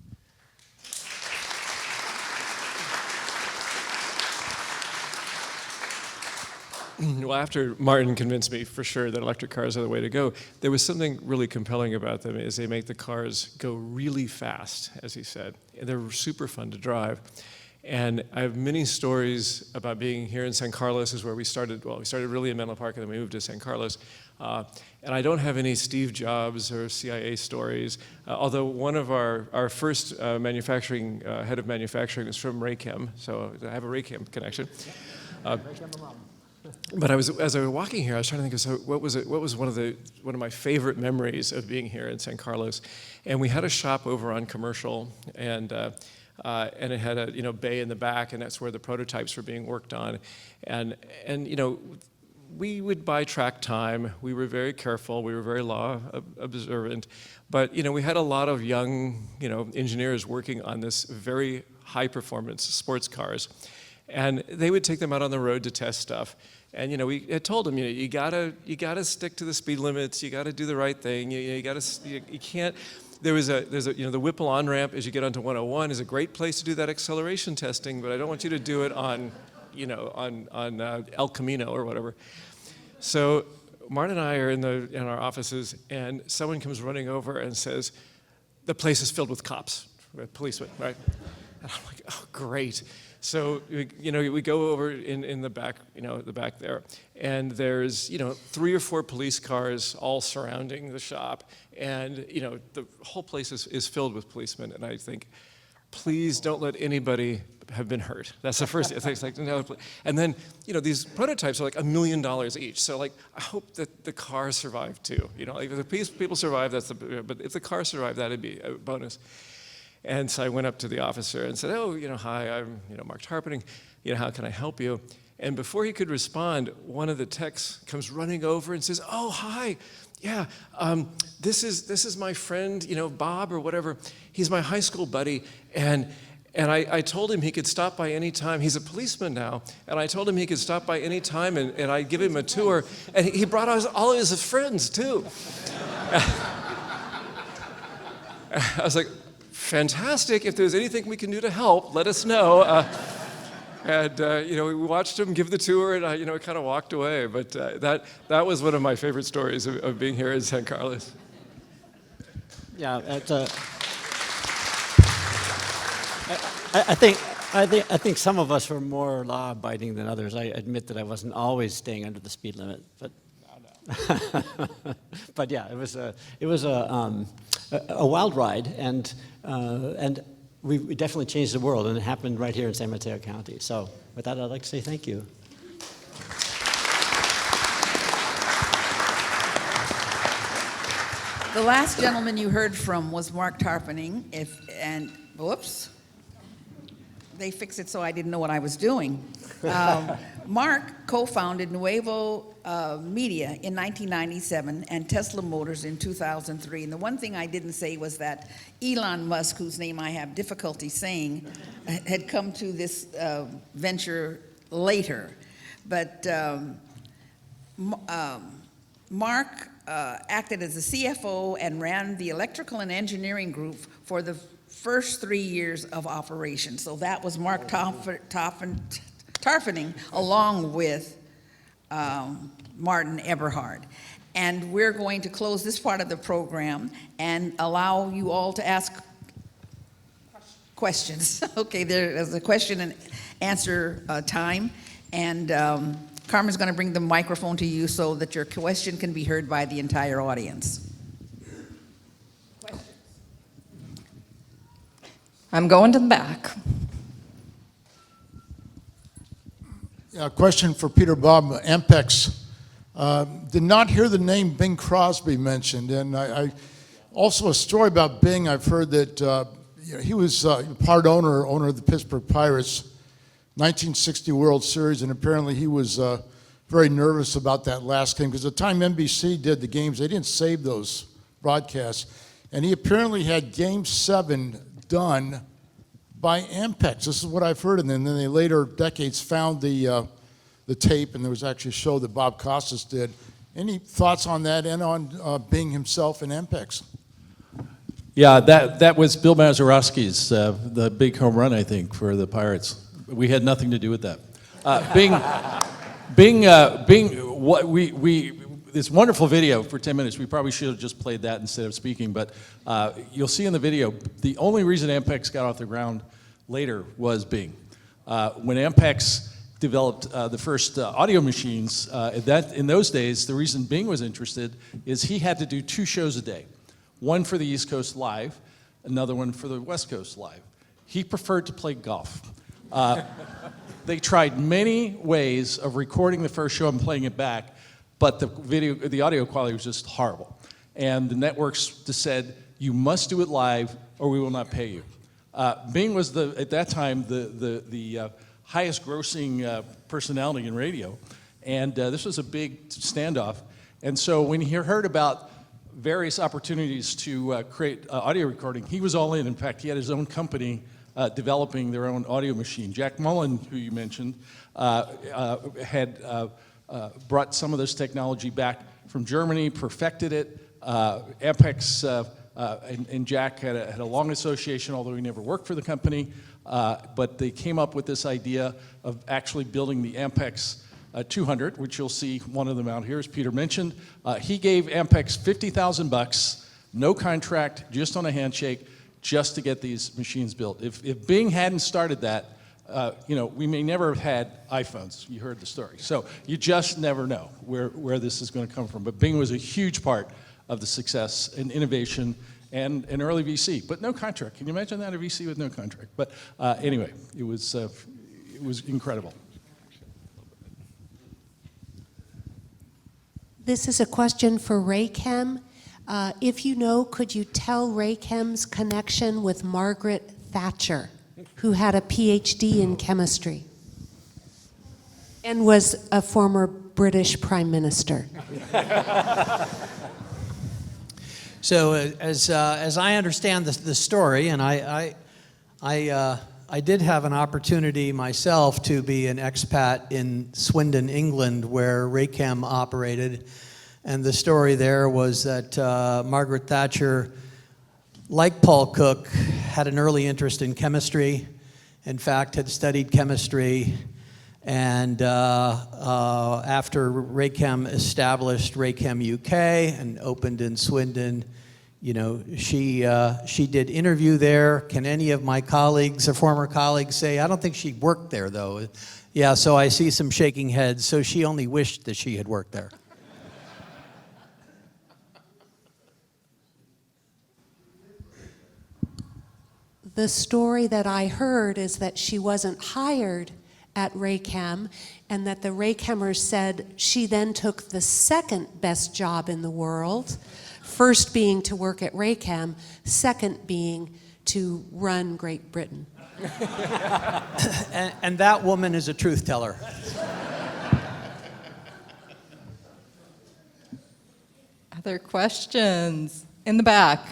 Well, after Martin convinced me for sure that electric cars are the way to go, there was something really compelling about them is they make the cars go really fast, as he said. They're super fun to drive. And I have many stories about being here in San Carlos is where we started. Well, we started really in Menlo Park and then we moved to San Carlos. And I don't have any Steve Jobs or CIA stories, although one of our first manufacturing, head of manufacturing is from Raychem, so I have a Raychem connection. But as I was walking here, I was trying to think of what was one of my favorite memories of being here in San Carlos, and we had a shop over on Commercial, and it had a bay in the back, and that's where the prototypes were being worked on, and we would buy track time. We were very careful. We were very law observant, but we had a lot of young engineers working on this very high performance sports cars. And they would take them out on the road to test stuff. And we had told them, you gotta stick to the speed limits. You gotta do the right thing. You can't. There's the Whipple on ramp as you get onto 101 is a great place to do that acceleration testing, but I don't want you to do it on El Camino or whatever. So Martin and I are in our offices, and someone comes running over and says, "The place is filled with cops, with policemen, right?" And I'm like, "Oh, great." So we go over in the back, the back there, and there's 3 or 4 police cars all surrounding the shop, and the whole place is filled with policemen. And I think, please don't let anybody have been hurt. That's the first thing. It's like, no. And then these prototypes are like $1 million each. So like I hope that the cars survive too. Like if the people survive, but if the cars survive, that'd be a bonus. And so I went up to the officer and said, "Oh, hi, I'm Marc Tarpenning. How can I help you?" And before he could respond, one of the techs comes running over and says, "Oh, hi, yeah, this is my friend, Bob or whatever. He's my high school buddy, and And I told him he could stop by any time. He's a policeman now. And I told him he could stop by any time, and I'd give him a tour. And he brought all of his friends, too. I was like, fantastic. If there's anything we can do to help, let us know. We watched him give the tour, and I kind of walked away. But that was one of my favorite stories of being here in San Carlos. Yeah, I think some of us were more law-abiding than others. I admit that I wasn't always staying under the speed limit, but but yeah, it was a wild ride, and we definitely changed the world, and it happened right here in San Mateo County. So with that, I'd like to say thank you. The last gentleman you heard from was Marc Tarpenning, whoops. They fixed it so I didn't know what I was doing. Marc co-founded Nuevo Media in 1997 and Tesla Motors in 2003. And the one thing I didn't say was that Elon Musk, whose name I have difficulty saying, had come to this venture later. But Marc acted as the CFO and ran the electrical and engineering group for the first 3 years of operation. So that was Marc Tarpenning along with Martin Eberhard. And we're going to close this part of the program and allow you all to ask questions. Okay, there's a question and answer time. And Carmen's going to bring the microphone to you so that your question can be heard by the entire audience. I'm going to the back. Yeah, a question for Peter Bob, Ampex. Did not hear the name Bing Crosby mentioned, and I also a story about Bing. I've heard that he was part owner of the Pittsburgh Pirates, 1960 World Series, and apparently he was very nervous about that last game because the time NBC did the games, they didn't save those broadcasts, and he apparently had Game 7 done by Ampex. This is what I've heard, and then they later decades found the tape, and there was actually a show that Bob Costas did. Any thoughts on that and on Bing himself and Ampex? Yeah, that was Bill Mazeroski's the big home run, I think, for the Pirates. We had nothing to do with that. Bing, this wonderful video for 10 minutes, we probably should have just played that instead of speaking, but you'll see in the video, the only reason Ampex got off the ground later was Bing. When Ampex developed the first audio machines, in those days, the reason Bing was interested is he had to do 2 shows a day. One for the East Coast Live, another one for the West Coast Live. He preferred to play golf. They tried many ways of recording the first show and playing it back, but the audio quality was just horrible. And the networks just said, you must do it live or we will not pay you. Bing was, at that time, the highest grossing personality in radio. And this was a big standoff. And so when he heard about various opportunities to create audio recording, he was all in. In fact, he had his own company developing their own audio machine. Jack Mullen, who you mentioned, had brought some of this technology back from Germany, perfected it. Ampex and Jack had a long association, although he never worked for the company. But they came up with this idea of actually building the Ampex 200, which you'll see one of them out here, as Peter mentioned. He gave Ampex $50,000, no contract, just on a handshake, just to get these machines built. If Bing hadn't started that, we may never have had iPhones. You heard the story. So you just never know where this is going to come from. But Bing was a huge part of the success and innovation and an early VC, but no contract. Can you imagine that, a VC with no contract? But anyway, it was incredible. This is a question for Raychem. If you know, could you tell Raychem's connection with Margaret Thatcher, who had a PhD in chemistry and was a former British Prime Minister? So as I understand the story, and I I did have an opportunity myself to be an expat in Swindon, England, where Raychem operated. And the story there was that Margaret Thatcher, like Paul Cook, had an early interest in chemistry. In fact, had studied chemistry. And after Raychem established Raychem UK and opened in Swindon, you know, she did interview there. Can any of my colleagues or former colleagues say, I don't think she worked there though? Yeah, so I see some shaking heads. So she only wished that she had worked there. The story that I heard is that she wasn't hired at Raychem, and that the Raychemers said she then took the second best job in the world, first being to work at Raychem, second being to run Great Britain. And that woman is a truth teller. Other questions? In the back.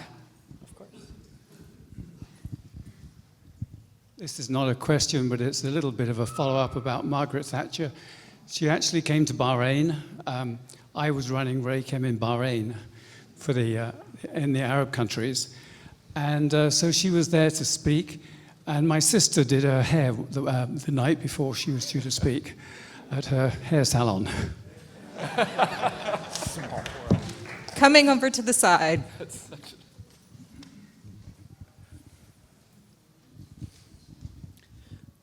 This is not a question, but it's a little bit of a follow-up about Margaret Thatcher. She actually came to Bahrain. I was running Raychem in Bahrain for in the Arab countries. And so she was there to speak. And my sister did her hair the night before she was due to speak at her hair salon. Coming over to the side.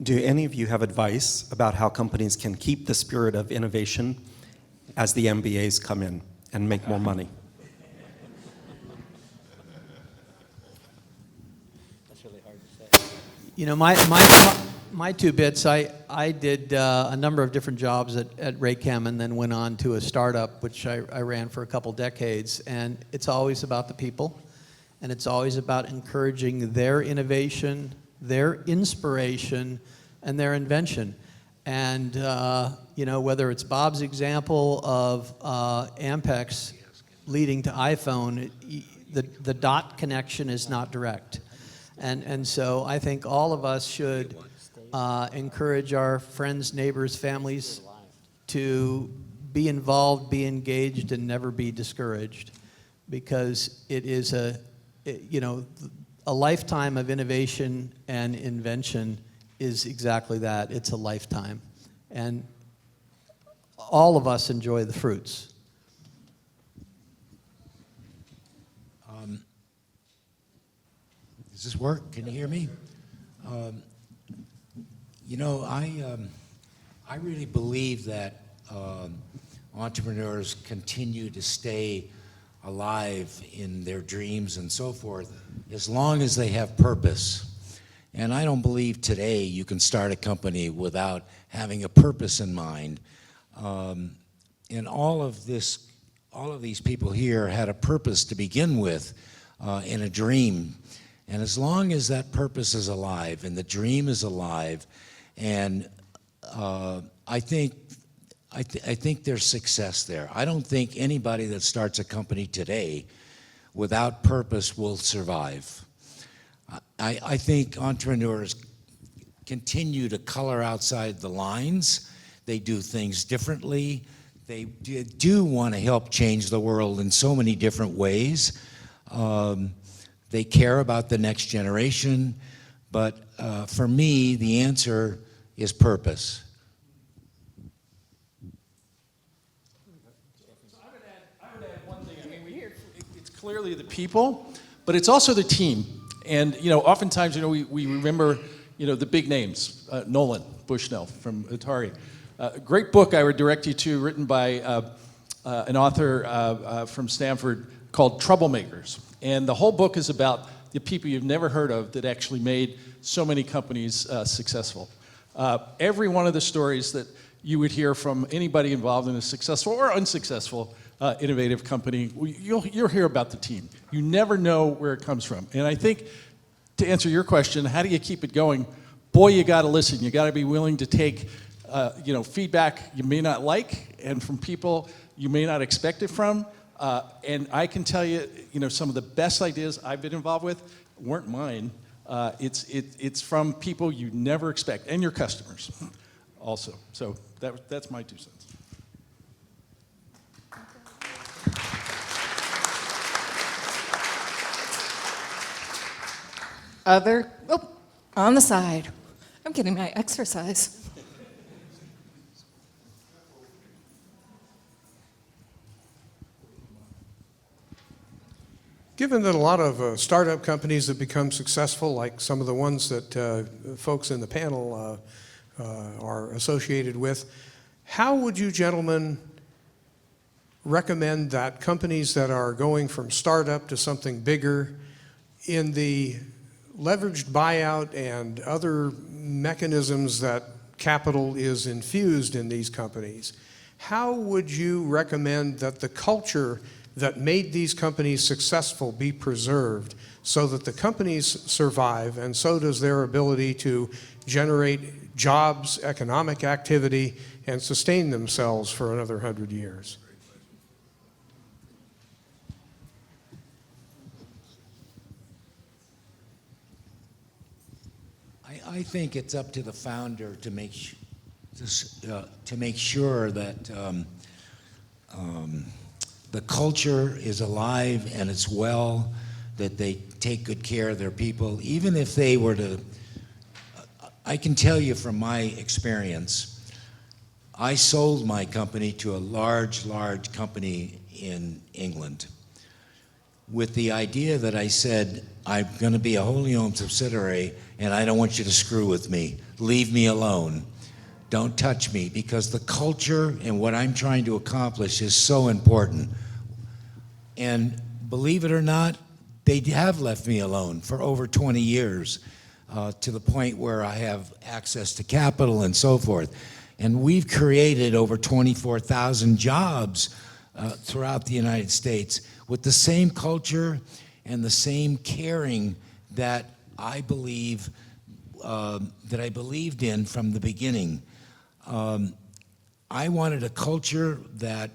Do any of you have advice about how companies can keep the spirit of innovation as the MBAs come in and make more money? That's really hard to say. You know, my two bits, I did a number of different jobs at Raychem and then went on to a startup, which I ran for a couple decades. And it's always about the people, and it's always about encouraging their innovation, their inspiration, and their invention. And you know, whether it's Bob's example of Ampex leading to iPhone, the dot connection is not direct. And so I think all of us should encourage our friends, neighbors, families to be involved, be engaged, and never be discouraged, because it is you know, a lifetime of innovation and invention is exactly that. It's a lifetime. And all of us enjoy the fruits. Does this work? Can you hear me? You know, I really believe that entrepreneurs continue to stay alive in their dreams and so forth as long as they have purpose. And I don't believe today you can start a company without having a purpose in mind. And all of these people here had a purpose to begin with, in a dream. And as long as that purpose is alive and the dream is alive, and I think there's success there. I don't think anybody that starts a company today without purpose will survive. I think entrepreneurs continue to color outside the lines. They do things differently. They do want to help change the world in so many different ways. They care about the next generation. But for me, the answer is purpose. I would add one thing. I mean, it's clearly the people, but it's also the team. And, you know, oftentimes, you know, we remember, you know, the big names, Nolan Bushnell from Atari. A great book I would direct you to, written by an author from Stanford called Troublemakers. And the whole book is about the people you've never heard of that actually made so many companies successful. Every one of the stories that you would hear from anybody involved in a successful or unsuccessful innovative company, you'll hear about the team. You never know where it comes from. And I think, to answer your question, how do you keep it going? Boy, you got to listen. You got to be willing to take you know, feedback you may not like, and from people you may not expect it from. And I can tell you, you know, some of the best ideas I've been involved with weren't mine. It's from people you never expect, and your customers also. So that's my 2 cents. On the side. I'm getting my exercise. Given that a lot of startup companies have become successful, like some of the ones that folks in the panel are associated with, how would you gentlemen recommend that companies that are going from startup to something bigger, in the leveraged buyout and other mechanisms that capital is infused in these companies, how would you recommend that the culture that made these companies successful be preserved so that the companies survive, and so does their ability to generate jobs, economic activity, and sustain themselves for another 100 years? I think it's up to the founder to make sure that the culture is alive and it's well, that they take good care of their people, even if they were to. I can tell you from my experience, I sold my company to a large company in England with the idea that I said, I'm going to be a wholly owned subsidiary and I don't want you to screw with me. Leave me alone. Don't touch me, because the culture and what I'm trying to accomplish is so important. And believe it or not, they have left me alone for over 20 years, to the point where I have access to capital and so forth. And we've created over 24,000 jobs throughout the United States with the same culture and the same caring that I believed in from the beginning. I wanted a culture that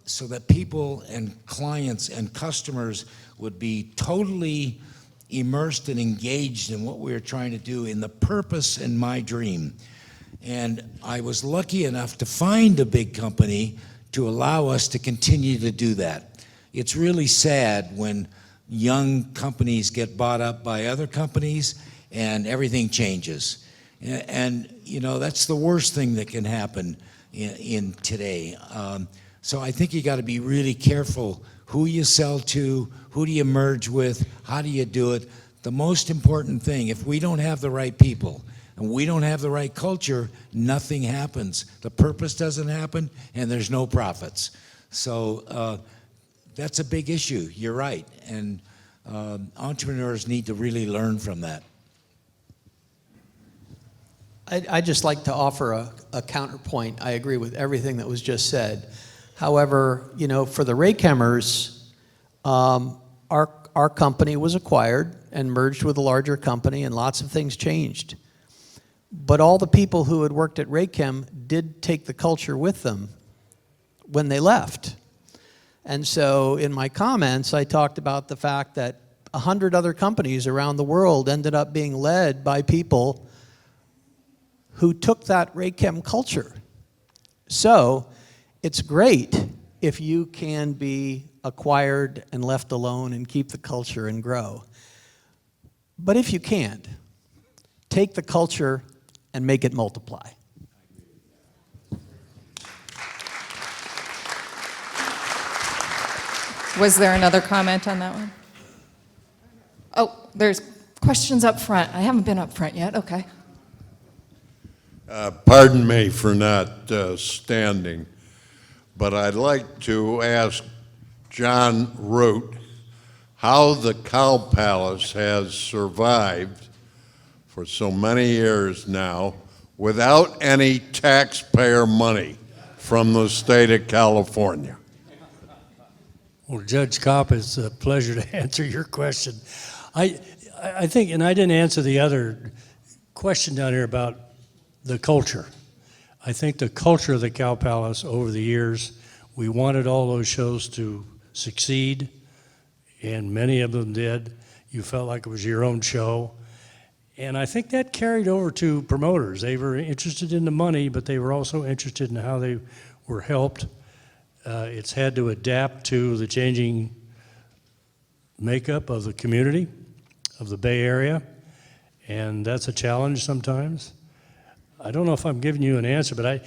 so that people and clients and customers would be totally immersed and engaged in what we were trying to do, in the purpose and my dream. And I was lucky enough to find a big company to allow us to continue to do that. It's really sad when young companies get bought up by other companies and everything changes. And you know, that's the worst thing that can happen in today. So I think you got to be really careful who you sell to, who do you merge with, how do you do it. The most important thing, if we don't have the right people and we don't have the right culture, nothing happens. The purpose doesn't happen and there's no profits. So that's a big issue, you're right. And entrepreneurs need to really learn from that. I'd just like to offer a counterpoint. I agree with everything that was just said. However, you know, for the Raychemers, our company was acquired and merged with a larger company, and lots of things changed. But all the people who had worked at Raychem did take the culture with them when they left. And so in my comments, I talked about the fact that 100 other companies around the world ended up being led by people who took that Raychem culture. So it's great if you can be acquired and left alone and keep the culture and grow. But if you can't, take the culture and make it multiply. Was there another comment on that one? Oh, there's questions up front. I haven't been up front yet. Okay. Pardon me for not standing, but I'd like to ask John Root how the Cow Palace has survived for so many years now without any taxpayer money from the state of California. Well, Judge Kopp, it's a pleasure to answer your question. I think, and I didn't answer the other question down here about the culture. I think the culture of the Cow Palace over the years, we wanted all those shows to succeed, and many of them did. You felt like it was your own show. And I think that carried over to promoters. They were interested in the money, but they were also interested in how they were helped. It's had to adapt to the changing makeup of the community, of the Bay Area, and that's a challenge sometimes. I don't know if I'm giving you an answer, but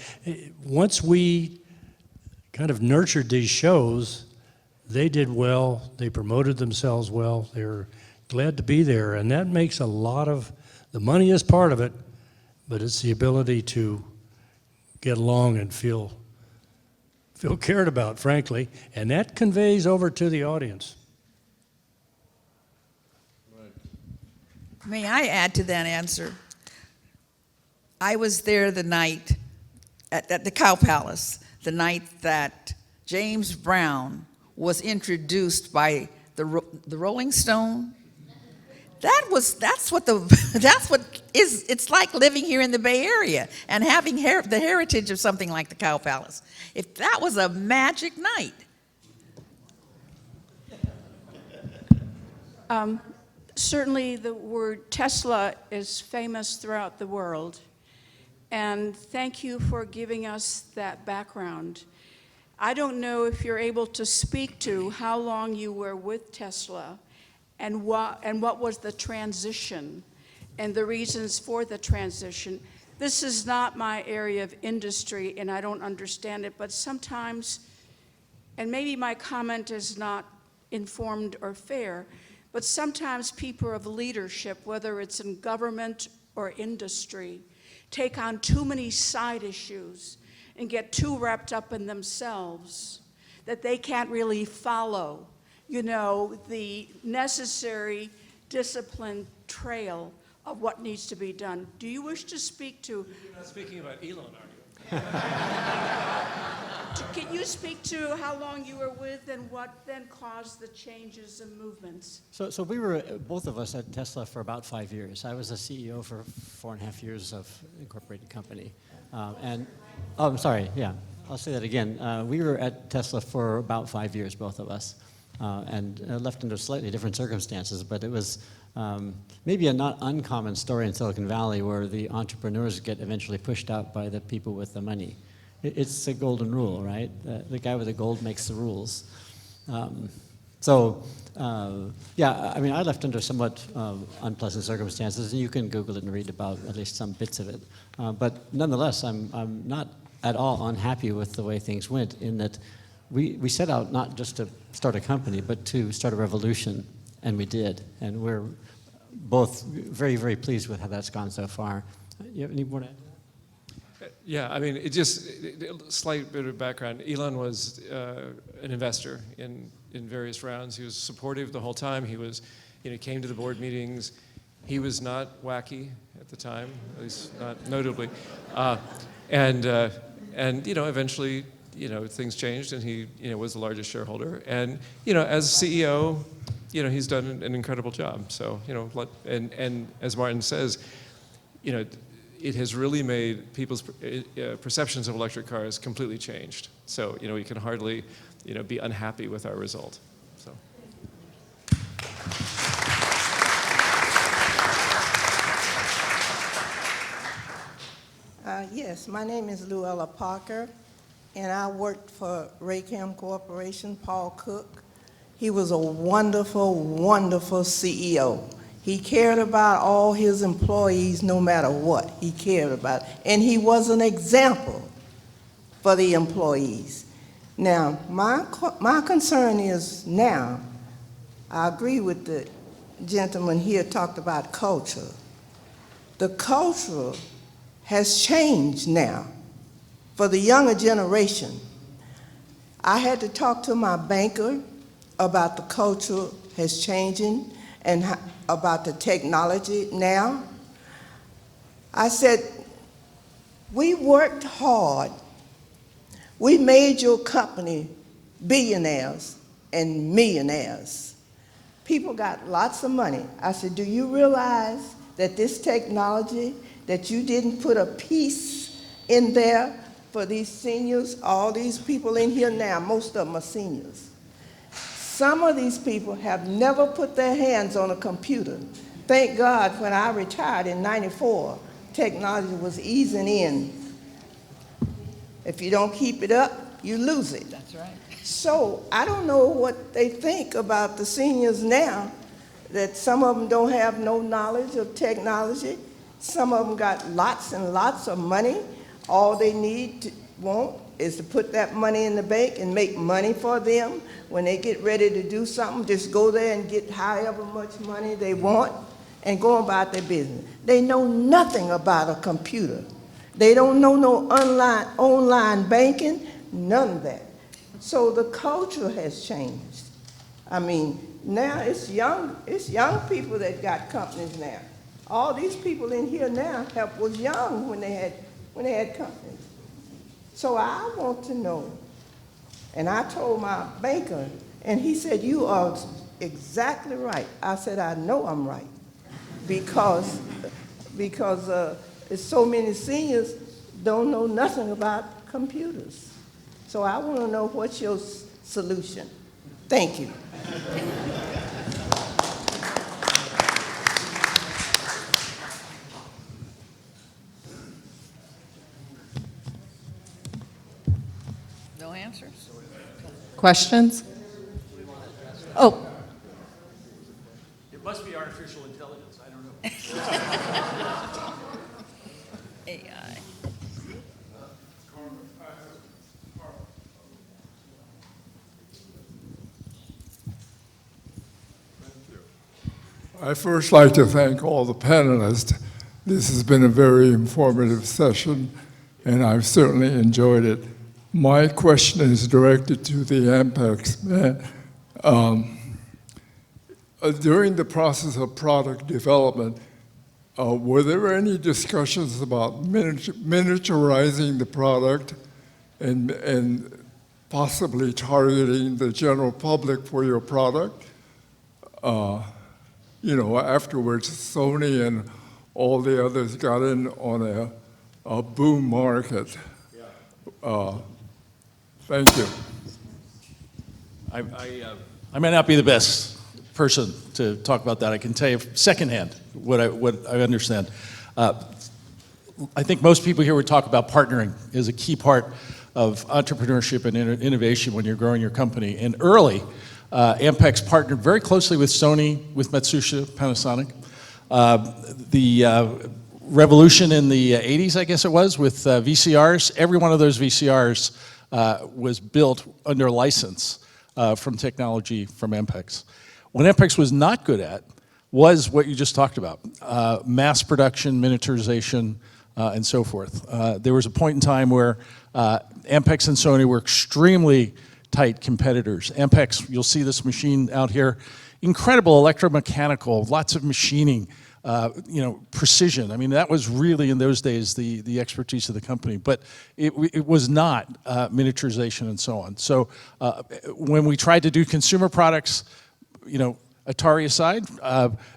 once we kind of nurtured these shows, they did well, they promoted themselves well, they were glad to be there, and that makes a lot of, the money is part of it, but it's the ability to get along and feel cared about, frankly, and that conveys over to the audience. May I add to that answer? I was there the night at the Cow Palace, the night that James Brown was introduced by the Rolling Stone. That's what it's like living here in the Bay Area and having the heritage of something like the Cow Palace. If that was a magic night. Certainly the word Tesla is famous throughout the world, and thank you for giving us that background. I don't know if you're able to speak to how long you were with Tesla and what was the transition and the reasons for the transition. This is not my area of industry and I don't understand it, but sometimes, and maybe my comment is not informed or fair, but sometimes people of leadership, whether it's in government or industry, take on too many side issues and get too wrapped up in themselves that they can't really follow, the necessary disciplined trail of what needs to be done. Do you wish to speak to? You're not speaking about Elon, are you? Can you speak to how long you were with and what then caused the changes and movements? So we were, both of us at Tesla for about 5 years. I was a CEO for 4.5 years of incorporated company. I'm sorry, yeah, I'll say that again. We were at Tesla for about 5 years, both of us, and left under slightly different circumstances, but it was maybe a not uncommon story in Silicon Valley where the entrepreneurs get eventually pushed out by the people with the money. It's the golden rule, right? The guy with the gold makes the rules. Yeah, I mean, I left under somewhat unpleasant circumstances, and you can Google it and read about at least some bits of it. But nonetheless, I'm not at all unhappy with the way things went in that we set out not just to start a company, but to start a revolution, and we did. And we're both very, very pleased with how that's gone so far. You have any more to add? Yeah, I mean, slight bit of background. Elon was an investor in various rounds. He was supportive the whole time. He was, came to the board meetings. He was not wacky at the time, at least not notably. Eventually, things changed, and he, was the largest shareholder. And, as CEO, he's done an incredible job. So, and as Martin says, it has really made people's perceptions of electric cars completely changed. So, we can hardly, be unhappy with our result. So. Yes, my name is Luella Parker, and I worked for Raychem Corporation, Paul Cook. He was a wonderful, wonderful CEO. He cared about all his employees no matter what he cared about. And he was an example for the employees. Now, my concern is now, I agree with the gentleman here talked about culture. The culture has changed now for the younger generation. I had to talk to my banker about the culture has changing and about the technology now. I said, we worked hard. We made your company billionaires and millionaires. People got lots of money. I said, do you realize that this technology, that you didn't put a piece in there for these seniors, all these people in here now, most of them are seniors. Some of these people have never put their hands on a computer. Thank God when I retired in '94, technology was easing in. If you don't keep it up, you lose it. That's right. So I don't know what they think about the seniors now, that some of them don't have no knowledge of technology. Some of them got lots and lots of money. All they want is to put that money in the bank and make money for them. When they get ready to do something, just go there and get however much money they want and go about their business. They know nothing about a computer. They don't know no online banking, none of that. So the culture has changed. I mean, now it's young people that got companies now. All these people in here now was young when they had companies. So I want to know, and I told my banker, and he said, "You are exactly right." I said, "I know I'm right, because it's so many seniors don't know nothing about computers." So I want to know what's your solution. Thank you. No answers? Questions? Oh. It must be artificial intelligence. I don't know. AI. I'd first like to thank all the panelists. This has been a very informative session, and I've certainly enjoyed it. My question is directed to the Ampex man. During the process of product development, were there any discussions about miniaturizing the product and possibly targeting the general public for your product? Afterwards, Sony and all the others got in on a boom market. Thank you. I may not be the best person to talk about that. I can tell you secondhand what I understand. I think most people here would talk about partnering as a key part of entrepreneurship and innovation when you're growing your company. And early, Ampex partnered very closely with Sony, with Matsushita, Panasonic. The revolution in the 80s, I guess it was, with VCRs, every one of those VCRs was built under license from technology from Ampex. What Ampex was not good at was what you just talked about, mass production, miniaturization, and so forth. There was a point in time where Ampex and Sony were extremely tight competitors. Ampex, you'll see this machine out here, incredible electromechanical, lots of machining, precision. I mean, that was really in those days the expertise of the company, but it was not miniaturization and so on. So when we tried to do consumer products, Atari aside,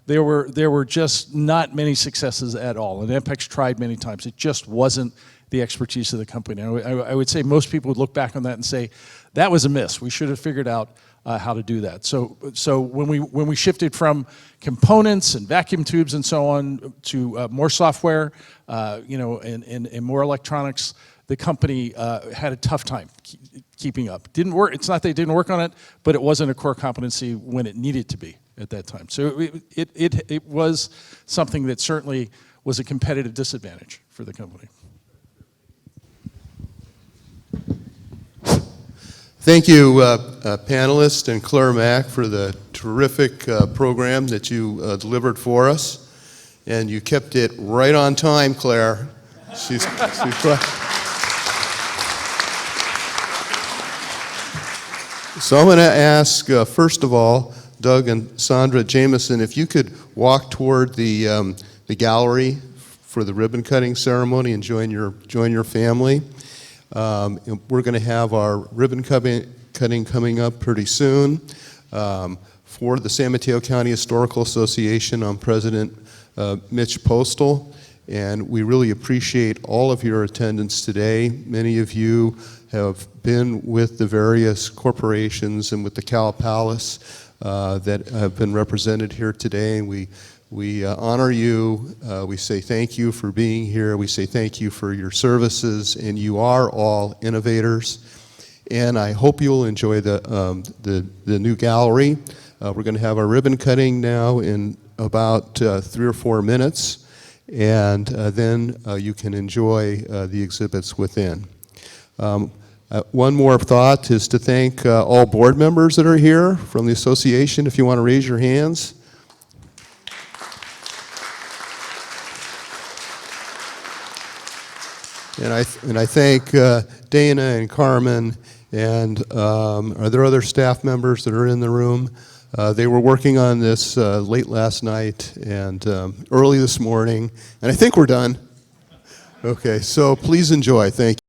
there were just not many successes at all, and Ampex tried many times. It just wasn't the expertise of the company. I would say most people would look back on that and say, that was a miss. We should have figured out how to do that. So when we shifted from components and vacuum tubes and so on to more software, and more electronics, the company had a tough time keeping up. Didn't work. It's not they didn't work on it, but it wasn't a core competency when it needed to be at that time. So it was something that certainly was a competitive disadvantage for the company. Thank you, panelists and Claire Mack, for the terrific program that you delivered for us. And you kept it right on time, Claire. She's So I'm going to ask, first of all, Doug and Sandra Jameson, if you could walk toward the gallery for the ribbon cutting ceremony and join your family. We're going to have our ribbon cutting coming up pretty soon. For the San Mateo County Historical Association, I'm President Mitch Postal, and we really appreciate all of your attendance today. Many of you have been with the various corporations and with the Cal Palace that have been represented here today. And we honor you. We say thank you for being here. We say thank you for your services, and you are all innovators. And I hope you'll enjoy the new gallery. We're going to have our ribbon cutting now in about 3 or 4 minutes, and then you can enjoy the exhibits within. One more thought is to thank all board members that are here from the association. If you want to raise your hands. And I thank Dana and Carmen, and are there other staff members that are in the room? They were working on this late last night and early this morning, and I think we're done. Okay, so please enjoy. Thank you.